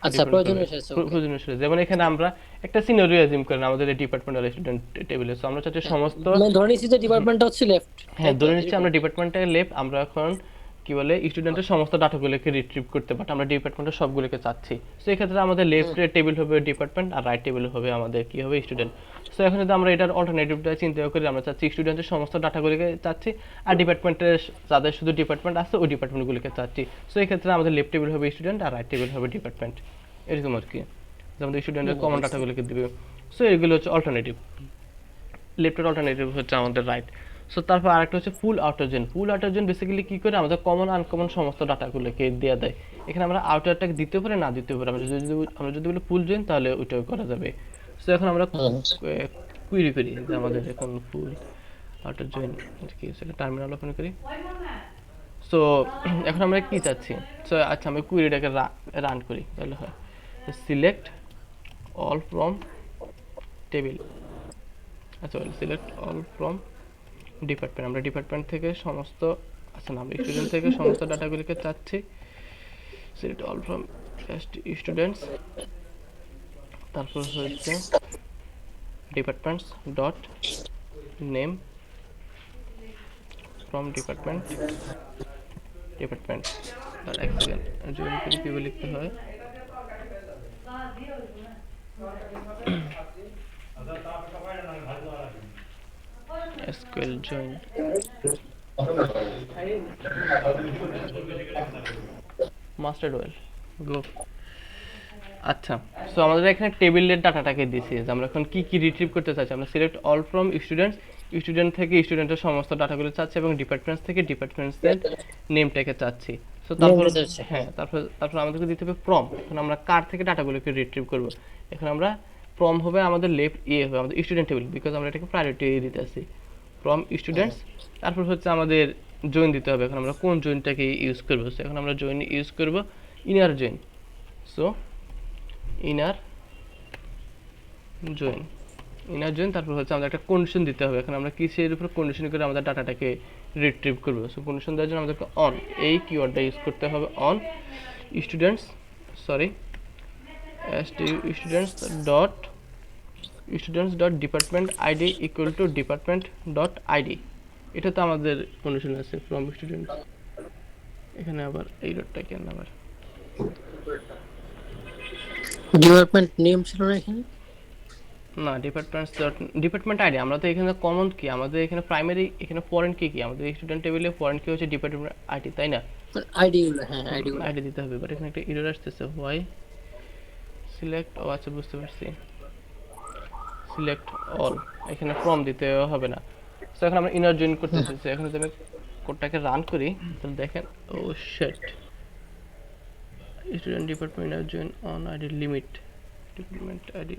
আচ্ছা প্রয়োজন হয়েছে। প্রয়োজন অনুসারে যেমন এখানে আমরা একটা সিনারিও অ্যাজিউম করেন আমাদের ডিপার্টমেন্ট আর স্টুডেন্ট টেবিলে সো আমরা চাচ্ছি সমস্ত মানে ধরে নিচ্ছি যে ডিপার্টমেন্টটা হচ্ছে লেফট, হ্যাঁ ধরে নিচ্ছি আমরা ডিপার্টমেন্টে লেফট আমরা এখন কি বলে স্টুডেন্টের সমস্ত ডাটাগুলোকে রিট্রিভ করতে বাট আমরা ডিপার্টমেন্টের সবগুলোকে চাচ্ছি সো এই ক্ষেত্রে আমাদের লেফট টেবিল হবে ডিপার্টমেন্ট আর রাইট টেবিল হবে আমাদের কি হবে স্টুডেন্ট সো এখন যদি আমরা এটার অল্টারনেটিভটা চিন্তা করি আমরা চাচ্ছি স্টুডেন্টের সমস্ত ডাটাগুলোকে চাচ্ছি আর ডিপার্টমেন্টের যাদের শুধু ডিপার্টমেন্ট আছে ওই ডিপার্টমেন্টগুলোকে চাচ্ছি সো এই ক্ষেত্রে আমাদের লেফট টেবিল হবে স্টুডেন্ট আর রাইট টেবিল হবে ডিপার্টমেন্ট এরকম আর কি যে আমাদের স্টুডেন্টের কমন ডাটাগুলোকে দিবে সো এগুলো হচ্ছে অল্টারনেটিভ লেফটের অল্টারনেটিভ হচ্ছে আমাদের রাইট সো তারপর আরেকটা হচ্ছে ফুল আউটার জেন বেসিক্যালি কি করে আমাদের কমন আনকমন সমস্ত ডাটাগুলোকে দেওয়া দেয় এখানে আমরা আউটারটাকে দিতে পারি না দিতে পারি আমরা যদি বলি ফুল জয়েন তাহলে ওইটাও করা যাবে সো এখন আমরা কুইরি করি যে আমাদের এখন ফুল আউটার জয়েন কি সেটা টার্মিনাল ওপেন করি সো এখন আমরা কি চাচ্ছি সো আচ্ছা আমি কুইরিটাকে রান করি তাহলে হয় সিলেক্ট অল ফ্রম টেবিল আচ্ছা সিলেক্ট অল ফ্রম ডিপার্টমেন্ট আমরা ডিপার্টমেন্ট থেকে সমস্ত আচ্ছা না আমরা স্টুডেন্ট থেকে সমস্ত ডাটাগুলোকে চাচ্ছি সিলেক্ট অল ফ্রম স্টুডেন্টস তারপর হচ্ছে departments dot name from department আর এক সেকেন্ড জয়েন করে কীভাবে লিখতে হয় SQL join mastered well go আচ্ছা সো আমাদের এখানে টেবিলের ডাটাটাকে দিয়েছি যে আমরা এখন কি কি রিট্রিভ করতে চাচ্ছি আমরা সিলেক্ট অল ফ্রম স্টুডেন্ট থেকে স্টুডেন্টের সমস্ত ডাটাগুলো চাচ্ছি এবং ডিপার্টমেন্টস থেকে ডিপার্টমেন্টসের নেমটাকে চাচ্ছি সো তারপর হ্যাঁ তারপর আমাদেরকে দিতে হবে ফ্রম এখন আমরা কার থেকে ডাটাগুলোকে রিট্রিভ করব এখন আমরা ফ্রম হবে আমাদের লেফট হবে আমাদের স্টুডেন্ট টেবিল বিকজ আমরা এটাকে প্রায়োরিটি দিতে আসি ফ্রম স্টুডেন্টস তারপর হচ্ছে আমাদের জয়েন দিতে হবে এখন আমরা কোন জয়েনটাকে ইউজ করব সো এখন আমরা জয়েন ইউজ করব inner join so inner join তারপর হচ্ছে আমাদের একটা কন্ডিশন দিতে হবে এখন আমরা কিসের উপর কন্ডিশন করে আমাদের ডাটাটাকে রিট্রিভ করব সো কন্ডিশন দেওয়ার জন্য আমাদেরকে অন এই কিওয়ার্ডটা ইউজ করতে হবে on students dot department ID equal two department dot ID এটা তো আমাদের কন্ডিশন আছে ফ্রম স্টুডেন্টস এখানে আবার এই ডটটা কেন আবার ডিপার্টমেন্ট নেম ছিল না এখানে না ডিপার্টমেন্ট আইডি আমরা তো এখানে কমন কি আমাদের এখানে প্রাইমারি এখানে ফরেন কি আমাদের স্টুডেন্ট টেবিলে ফরেন কি হচ্ছে ডিপার্টমেন্ট আইডি তাই না আইডি গুলো হ্যাঁ আইডি দিতে হবে বাট এখানে একটা এরর আসতেছে হোয়াই সিলেক্ট আচ্ছা বুঝতে পারছি সিলেক্ট অল এখানে ফ্রম দিতে হবে না সো এখন আমরা ইনার জয়েন করতে চাইছি এখন যদি আমি কোডটাকে রান করি তাহলে দেখেন oh shit student department inner join on ID limit department ID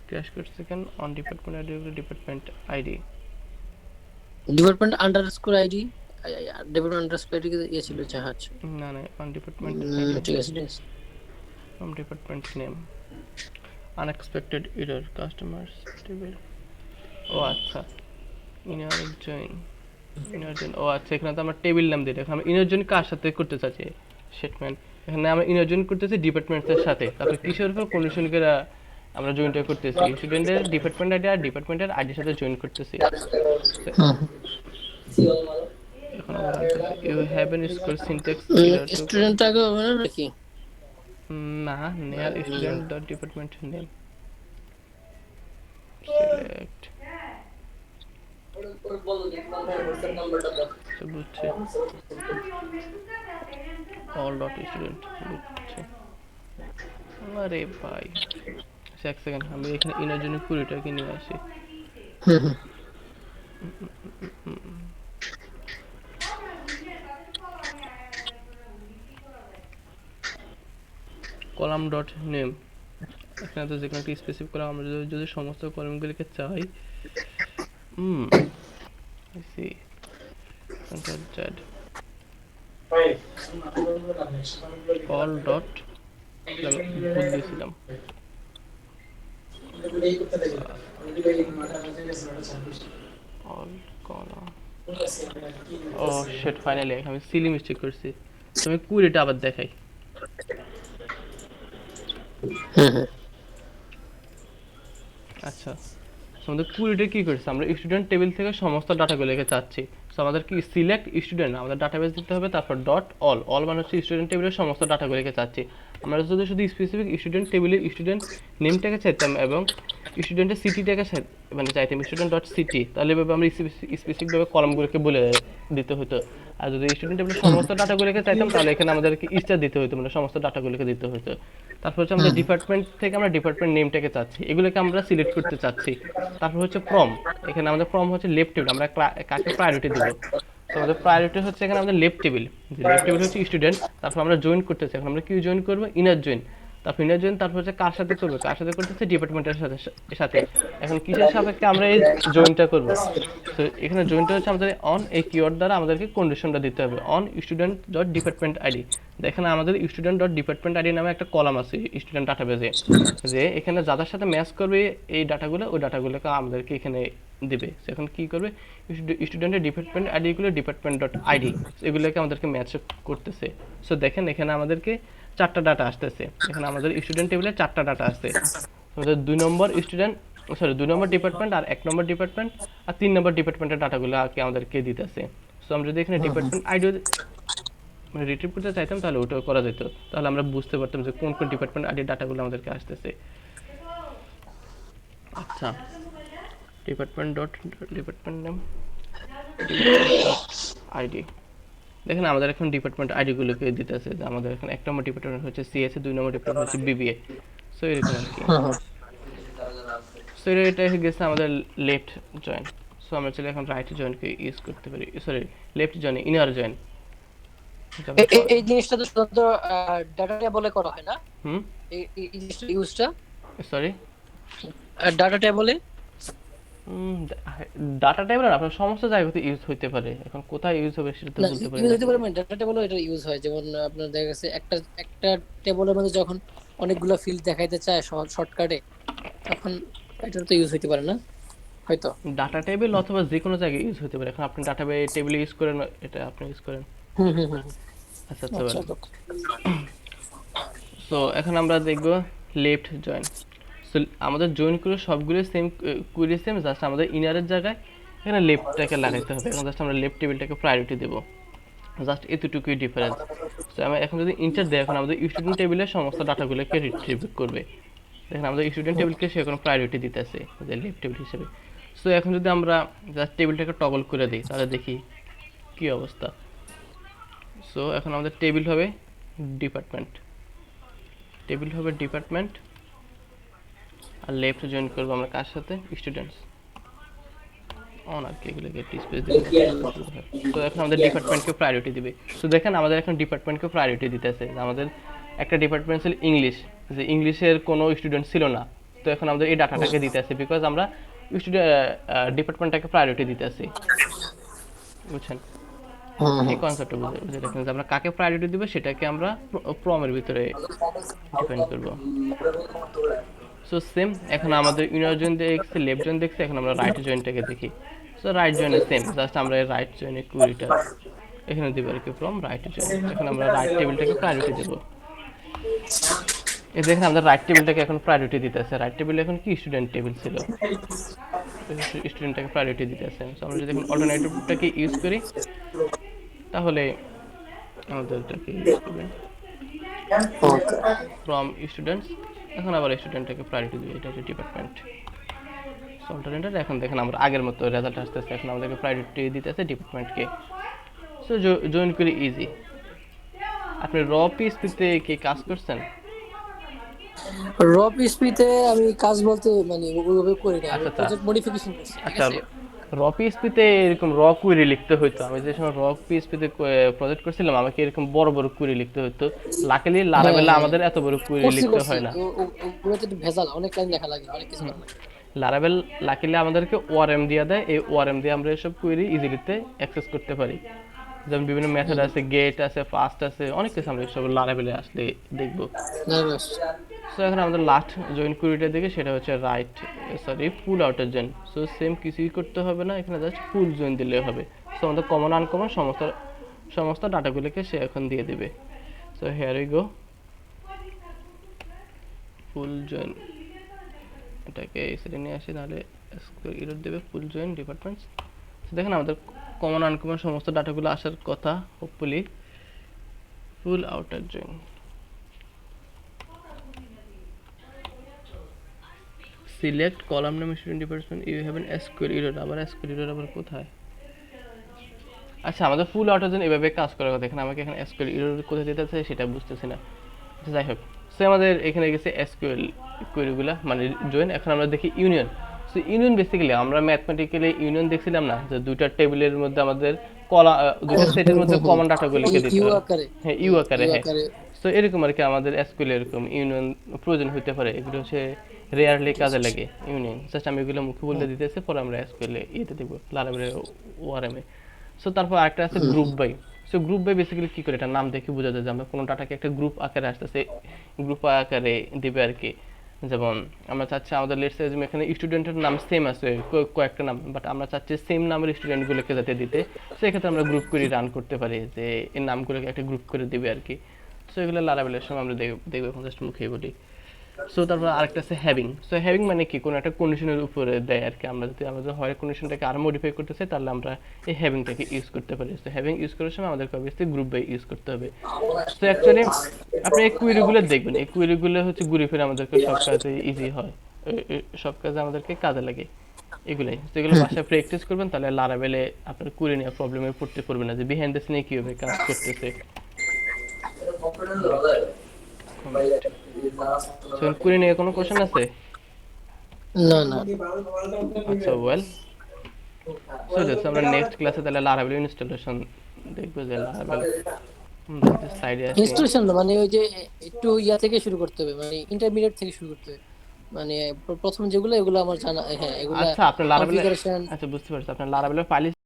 crash করছে কেন on department ID department ID department underscore ID, department underscore ID ইয়ে ছিল, আচ্ছা আচ্ছা। না না, অন ডিপার্টমেন্ট আইডি, ঠিক আছে ঠিক আছে। From department name, unexpected error, customers table. ও আচ্ছা, ইনার জয়েন, ইনার জয়েন, ও আচ্ছা, এখানে তো আমরা টেবিল নাম দিই। এখন আমরা ইনার জয়েন কার সাথে করতে চাচ্ছি স্টেটমেন্ট, এখানে আমরা ইনার জয়েন করতেছি ডিপার্টমেন্টের সাথে। তারপর কিসের উপর কন্ডিশন করে আমরা জয়েনটা করতেছি, স্টুডেন্টের ডিপার্টমেন্ট আইডি আর ডিপার্টমেন্টের আইডির সাথে জয়েন করতেছি। এখন আমরা you have an score syntax error to, student আগে হবে না নাকি? না, near student dot department name, select, বুঝছে, অল ডট স্টুডেন্ট, বুঝছে। আরে ভাই, এক সেকেন্ড, আমি এখানে ইনার জন্য কুড়িটাকে নিয়ে আসি। কলাম ডট নেম, এখানে তো যেখানে স্পেসিফিক করা, আমরা যদি সমস্ত কলামগুলিকে চাই, I see, control Z, all dot, ভুল দিয়েছিলাম, all column, ও শিট, ফাইনালি আমি সিলি মিস্টেক করছি। তো আমি কুড়িটা আবার দেখাই। আচ্ছা, আমাদের কুড়িটা কি করছে, আমরা স্টুডেন্ট টেবিল থেকে সমস্ত ডাটাগুলোকে চাচ্ছি। সো আমাদের কি সিলেক্ট স্টুডেন্ট, আমাদের ডাটাবেস দিতে হবে, তারপর ডট অল, অল মানে হচ্ছে স্টুডেন্ট টেবিলের সমস্ত ডাটাগুলোকে চাচ্ছি। আমরা যদি শুধু স্পেসিফিক স্টুডেন্ট টেবিলের স্টুডেন্ট নেমটাকে চাইতাম এবং স্টুডেন্টের সিটিটাকে মানে চাইতাম স্টুডেন্ট ডট সিটি, তাহলে এভাবে আমরা স্পেসিফিকভাবে কলামগুলোকে বলে দিতে হতো। আর যদি স্টুডেন্ট টেবিলের সমস্ত ডাটাগুলোকে চাইতাম, তাহলে এখানে আমাদেরকে স্টার দিতে হতো, মানে সমস্ত ডাটাগুলোকে দিতে হতো। তারপর হচ্ছে আমাদের ডিপার্টমেন্ট থেকে আমরা ডিপার্টমেন্ট নেমটাকে চাচ্ছি, এগুলোকে আমরা সিলেক্ট করতে চাচ্ছি। তারপর হচ্ছে ফ্রম, এখানে আমাদের ফ্রম হচ্ছে লেফট টেবিল, আমরা কাকে প্রায়োরিটি দেব। তো আমাদের প্রায়োরিটি হচ্ছে এখানে আমাদের লেফট টেবিল, লেফট টেবিল হচ্ছে স্টুডেন্ট। তারপর আমরা জয়েন করতেছি, এখন আমরা কি জয়েন করবো, ইনার জয়েন। তারপর ইনার জয়েন, তারপর হচ্ছে কার সাথে করবো, কার সাথে করতেছে ডিপার্টমেন্টের সাথে। এখন কিসের সাপেক্ষে আমরা এই জয়েনটা করবো, তো এখানে জয়েনটা হচ্ছে আমাদের অন, এই কিওয়ার্ড দ্বারা আমাদেরকে কন্ডিশনটা দিতে হবে, on student dot department ID. দেখেন আমাদের স্টুডেন্ট ডট ডিপার্টমেন্ট আইডি নামে একটা কলাম আছে স্টুডেন্ট ডাটাবেজে, যে এখানে যাদের সাথে ম্যাচ করবে এই ডাটাগুলো, ওই ডাটাগুলোকে আমাদেরকে এখানে দিবে। এখন কি করবে, স্টুডেন্টের ডিপার্টমেন্ট আইডিগুলো ডিপার্টমেন্ট ডট আইডি, এগুলোকে আমাদেরকে ম্যাচ করতেছে। সো দেখেন এখানে আমাদেরকে 4টা ডাটা আসতেছে, এখানে আমাদের স্টুডেন্ট টেবিলে 4টা ডাটা আসছে। আমাদের 2 নম্বর স্টুডেন্ট, সরি 2 নম্বর ডিপার্টমেন্ট আর 1 নম্বর ডিপার্টমেন্ট আর 3 নম্বর ডিপার্টমেন্টের ডাটাগুলো আমাদেরকে দিতেছে। সো আমরা যদি এখানে ডিপার্টমেন্ট আইডি মানে রিট্রিভ করতে চাইতাম, তাহলে ওটাও করা যেত, তাহলে আমরা বুঝতে পারতাম যে কোন কোন ডিপার্টমেন্ট আইডির ডাটাগুলো আমাদেরকে আসতেছে। আচ্ছা, department dot department name ID, দেখেন আমাদের এখন ডিপার্টমেন্ট আইডিগুলোকে দিতেছে, যে আমাদের এখন 1 নম্বর ডিপার্টমেন্ট হচ্ছে সিএসএ, 2 নম্বর ডিপার্টমেন্ট হচ্ছে বিবিএ। সো এরকম আর কি। সো এটা হয়ে গেছে আমাদের লেফট জয়েন। সো আমরা চাইলে এখন রাইট জয়েনকে ইউজ করতে পারি, sorry left join, inner join. এই জিনিসটা তো শুধু ডাটা টেবলে করা হয় না? এই জিনিসটা ইউজটা, সরি ডাটা টেবলে, ডাটা টাইপের না, আপনার সমস্ত জায়গাতে ইউজ হইতে পারে, এখন কোথায় ইউজ হবে সেটা তো বলতে পারি ইউজ না। হতে পারে, মানে ডাটা টেবলে এটা ইউজ হয়। যেমন আপনার দেখা গেছে একটা টেবলের মধ্যে যখন অনেকগুলো ফিল্ড দেখাইতে চায় শর্টকাটে, তখন এটা তো ইউজ হইতে পারে না হয়তো। ডাটা টেবিল অথবা যে কোনো জায়গায় ইউজ হতে পারে, এখন আপনি ডাটা টেবিল ইউজ করেন, এটা আপনি ইউজ করেন। আচ্ছা আচ্ছা, সো এখন আমরা দেখব লেফট জয়েন। সো আমাদের জয়েন করে সবগুলো সেম কুইরি সেম, জাস্ট আমাদের ইনারের জায়গায় এখানে লেফটটাকে লাগাইতে হবে। এখন জাস্ট আমরা লেফট টেবিলটাকে প্রায়োরিটি দেবো, জাস্ট এতটুকুই ডিফারেন্স। সো আমরা এখন যদি ইন্টার দেয়, এখন আমাদের স্টুডেন্ট টেবিলের সমস্ত ডাটাগুলোকে রিট্রিভ করবে। দেখেন আমাদের স্টুডেন্ট টেবিলকে সে এখন প্রায়োরিটি দিতেছে যে লেফট টেবিল হিসেবে। সো এখন যদি আমরা জাস্ট টেবিলটাকে টগল করে দিই, তাহলে দেখি কি অবস্থা। সো এখন আমাদের টেবিল হবে ডিপার্টমেন্ট, টেবিল হবে ডিপার্টমেন্ট, আর লেফট জয়েন করবো আমরা কার সাথে, স্টুডেন্টস অন, আর কি এগুলোকে একটু স্পেস দিতে। তো এখন আমাদের ডিপার্টমেন্টকে প্রায়োরিটি দিবে। তো দেখেন আমাদের এখন ডিপার্টমেন্টকে প্রায়োরিটি দিতেছে, আমাদের একটা ডিপার্টমেন্ট ছিল ইংলিশ, যে ইংলিশের কোনো স্টুডেন্ট ছিল না। তো এখন আমাদের এই ডাটাটাকে দিতেছে, বিকজ আমরা স্টুডেন্ট ডিপার্টমেন্টটাকে প্রায়োরিটি দিতেছি। বুঝছেন? হুম এই হুম কনসেপ্টটা বুঝে বুঝে রাখেন যে আমরা কাকে প্রায়োরিটি দিব সেটাকে আমরা প্রমের ভিতরে ডিফাইন করব। সো সেম, এখন আমাদের ইনার জয়েন দেখছি, লেফট জয়েন দেখছি, এখন আমরা রাইট জয়েনটাকে দেখি। সো রাইট জয়েনে সেম, জাস্ট আমরা এই রাইট জয়েনে কুড়িটা এখানে দিব আর কি, ফ্রম রাইট জয়েন। এখন আমরা রাইট টেবিলটাকে প্রায়োরিটি দেবো। এই দেখেন আমাদের রাইট টেবিলটাকে এখন প্রায়োরিটি দিতেছে। রাইট টেবিল এখন কি স্টুডেন্ট টেবিল ছিল, স্টুডেন্টটাকে প্রায়োরিটি দিতেছে। সো আমরা যদি এখন অল্টারনেটিভটাকে ইউজ করি তাহলে আমাদের এটাকে ইউজ করবেন ওকে ফ্রম স্টুডেন্টস। এখন আবার স্টুডেন্টটাকে প্রায়োরিটি দিই, এটা হচ্ছে ডিপার্টমেন্ট। অল্টারনেটার এখন দেখেন আমরা আগের মতো রেজাল্ট আসতেছে, এখন আমাদেরকে প্রায়োরিটি দিতেছে ডিপার্টমেন্টকে। সো জয়েন করি ইজি। আপনি র পিএইচপিতে কি কাজ করছেন? র পিএইচপিতে আমি কাজ বলতে মানে ওইভাবে করি না, আমি আচ্ছা আচ্ছা প্রজেক্ট মডিফিকেশন করছি, ঠিক আচ্ছা, আছে। র পিএইচপিতে এরকম র কুয়েরি লিখতে হতো। আমি যে সময় র পিএইচপিতে প্রজেক্ট করছিলাম আমাকে এরকম বড় বড় কুয়েরি লিখতে হতো। লাকিলি হ্যাঁ লারাবেলা হ্যাঁ আমাদের এত বড় কুয়েরি করছি লিখতে করছি হয় না। ওগুলোতে একটু ভেজাল, অনেক লাইন লেখা লাগে, অনেক কিছু হুম, করা লাগে। লারাবেল লাকিলি আমাদেরকে ওআরএম দিয়ে দেয়, এই ওআরএম দিয়ে আমরা এসব কুয়েরি ইজিলিতে অ্যাক্সেস করতে পারি। যেমন বিভিন্ন মেথড হুম আছে, গেট আছে, ফাস্ট আছে, অনেক কিছু আমরা সব লারাবেলে আসলে দেখবো। না বাস সো এখন আমাদের লাস্ট জয়েন কুয়েরিটা দেখে সেটা হচ্ছে রাইট, সরি ফুল আউটার জয়েন। সো সেম কিছুই করতে হবে না, এখানে জাস্ট ফুল জয়েন দিলে হবে। সো আমাদের কমন আনকমন সমস্ত সমস্ত ডাটাগুলোকে সে এখন দিয়ে দিবে। So here we go, full join. এটাকে এই সাইডে নিয়ে আসি, নাহলে এরর দেবে। Full join departments. দেখেন আমাদের কমন আনকমন সমস্ত ডাটাগুলো আসার কথা, hopefully. Full outer join, select column name student department, you have an SQL error. আবার এসকিউএল এরর আবার কোথায়? আচ্ছা, আমাদের ফুল আউটারজন এভাবে কাজ করার কথা। এখানে আমাকে এখানে এসকিউএল এরর কোথায় দিতে আছে সেটা বুঝতেছি না। আচ্ছা, যাই হোক, সো আমাদের এখানে গেছে এসকিউএল কোয়েরিগুলা মানে জয়েন। এখন আমরা দেখি ইউনিয়ন। সো ইউনিয়ন বেসিক্যালি আমরা ম্যাথমেটিক্যালি ইউনিয়ন দেখছিলাম না, যে দুইটা টেবিলের মধ্যে আমাদের কলা, দুইটা সেটের মধ্যে কমন ডাটাগুলোকে দিতে ইউ হবে। আকারে, হ্যাঁ, ইউ আকারে, ইউ হ্যাঁ। আকারে। সো এরকম আর কি আমাদের এসকিউএল এরকম ইউনিয়ন প্রয়োজন হতে পারে। এগুলো হচ্ছে রেয়ারলি কাজে লাগে ইউনিয়ন। জাস্ট আমি এগুলো মুখে বলতে দিতেছি, পরে আমরা এসকিউএল ইয়েতে দিব, লারাবেলের ওআরএম এ। সো তারপর আরেকটা আছে group by. So group by basically কি করে, এটা নাম দেখে বোঝা যায় যে আমরা কোনো ডাটাকে একটা গ্রুপ আকারে আসতেছে, গ্রুপ আকারে দিবে আর কি। যেমন আমরা চাচ্ছি আমাদের লেটস সে এখানে স্টুডেন্টের নাম সেম আছে, কয়েকটা নাম, বাট আমরা চাচ্ছি সেম নামের স্টুডেন্টগুলোকে যাতে দিতে। সো এক্ষেত্রে আমরা গ্রুপ করে রান করতে পারি, যে এই নামগুলোকে একটা গ্রুপ করে দিবে আর কি। সো এগুলো লারাবেলের সময় আমরা দেখবো, এখন জাস্ট মুখেই বলি। সো তারপর আরেকটা আছে হ্যাভিং। সো হ্যাভিং মানে কি, কোনো একটা কন্ডিশনের উপরে দেয় আর কি। আমরা যদি আমাদের হয় কন্ডিশনটাকে আরো মডিফাই করতে চাই, তাহলে আমরা এই হ্যাভিংটাকে ইউজ করতে পারি। সো হ্যাভিং ইউজ করার সময় আমাদেরকে অবভিয়াসলি গ্রুপ বাই ইউজ করতে হবে। সো অ্যাকচুয়ালি আপনি এই কুয়েরিগুলো দেখবেন, এই কুয়েরিগুলো হচ্ছে ঘুরে ফিরে আমাদেরকে সব কাজে ইজি হয়, সব কাজে আমাদেরকে কাজে লাগে এগুলাই। যেগুলো বাসায় প্র্যাকটিস করবেন, তাহলে লারাবেলে আপনার কুয়েরি নিয়ে প্রবলেমে পড়তে পড়বে না, যে বিহাইন্ড দ্য সিনে কীভাবে কাজ করতেছে। সো কুয়েরি নিয়ে কোনো কোশ্চেন আছে? না না আচ্ছা, ওয়েল, সো দ্যাটস, আমরা নেক্সট ক্লাসে তাহলে লারাবেল ইনস্টলেশন দেখবো, যে লারাবেল সাইডে আছে। ইনস্টলেশন মানে ওই যে একটু ইয়া থেকে শুরু করতে হবে, মানে ইন্টারমিডিয়েট থেকে শুরু করতে হবে। মানে প্রথম যেগুলো এগুলো আমার জানা, হ্যাঁ এগুলা আচ্ছা, আপনার লারাবেল, কনফিগারেশন। আচ্ছা বুঝতে পারছি, আপনার লারাবেলের ফাইল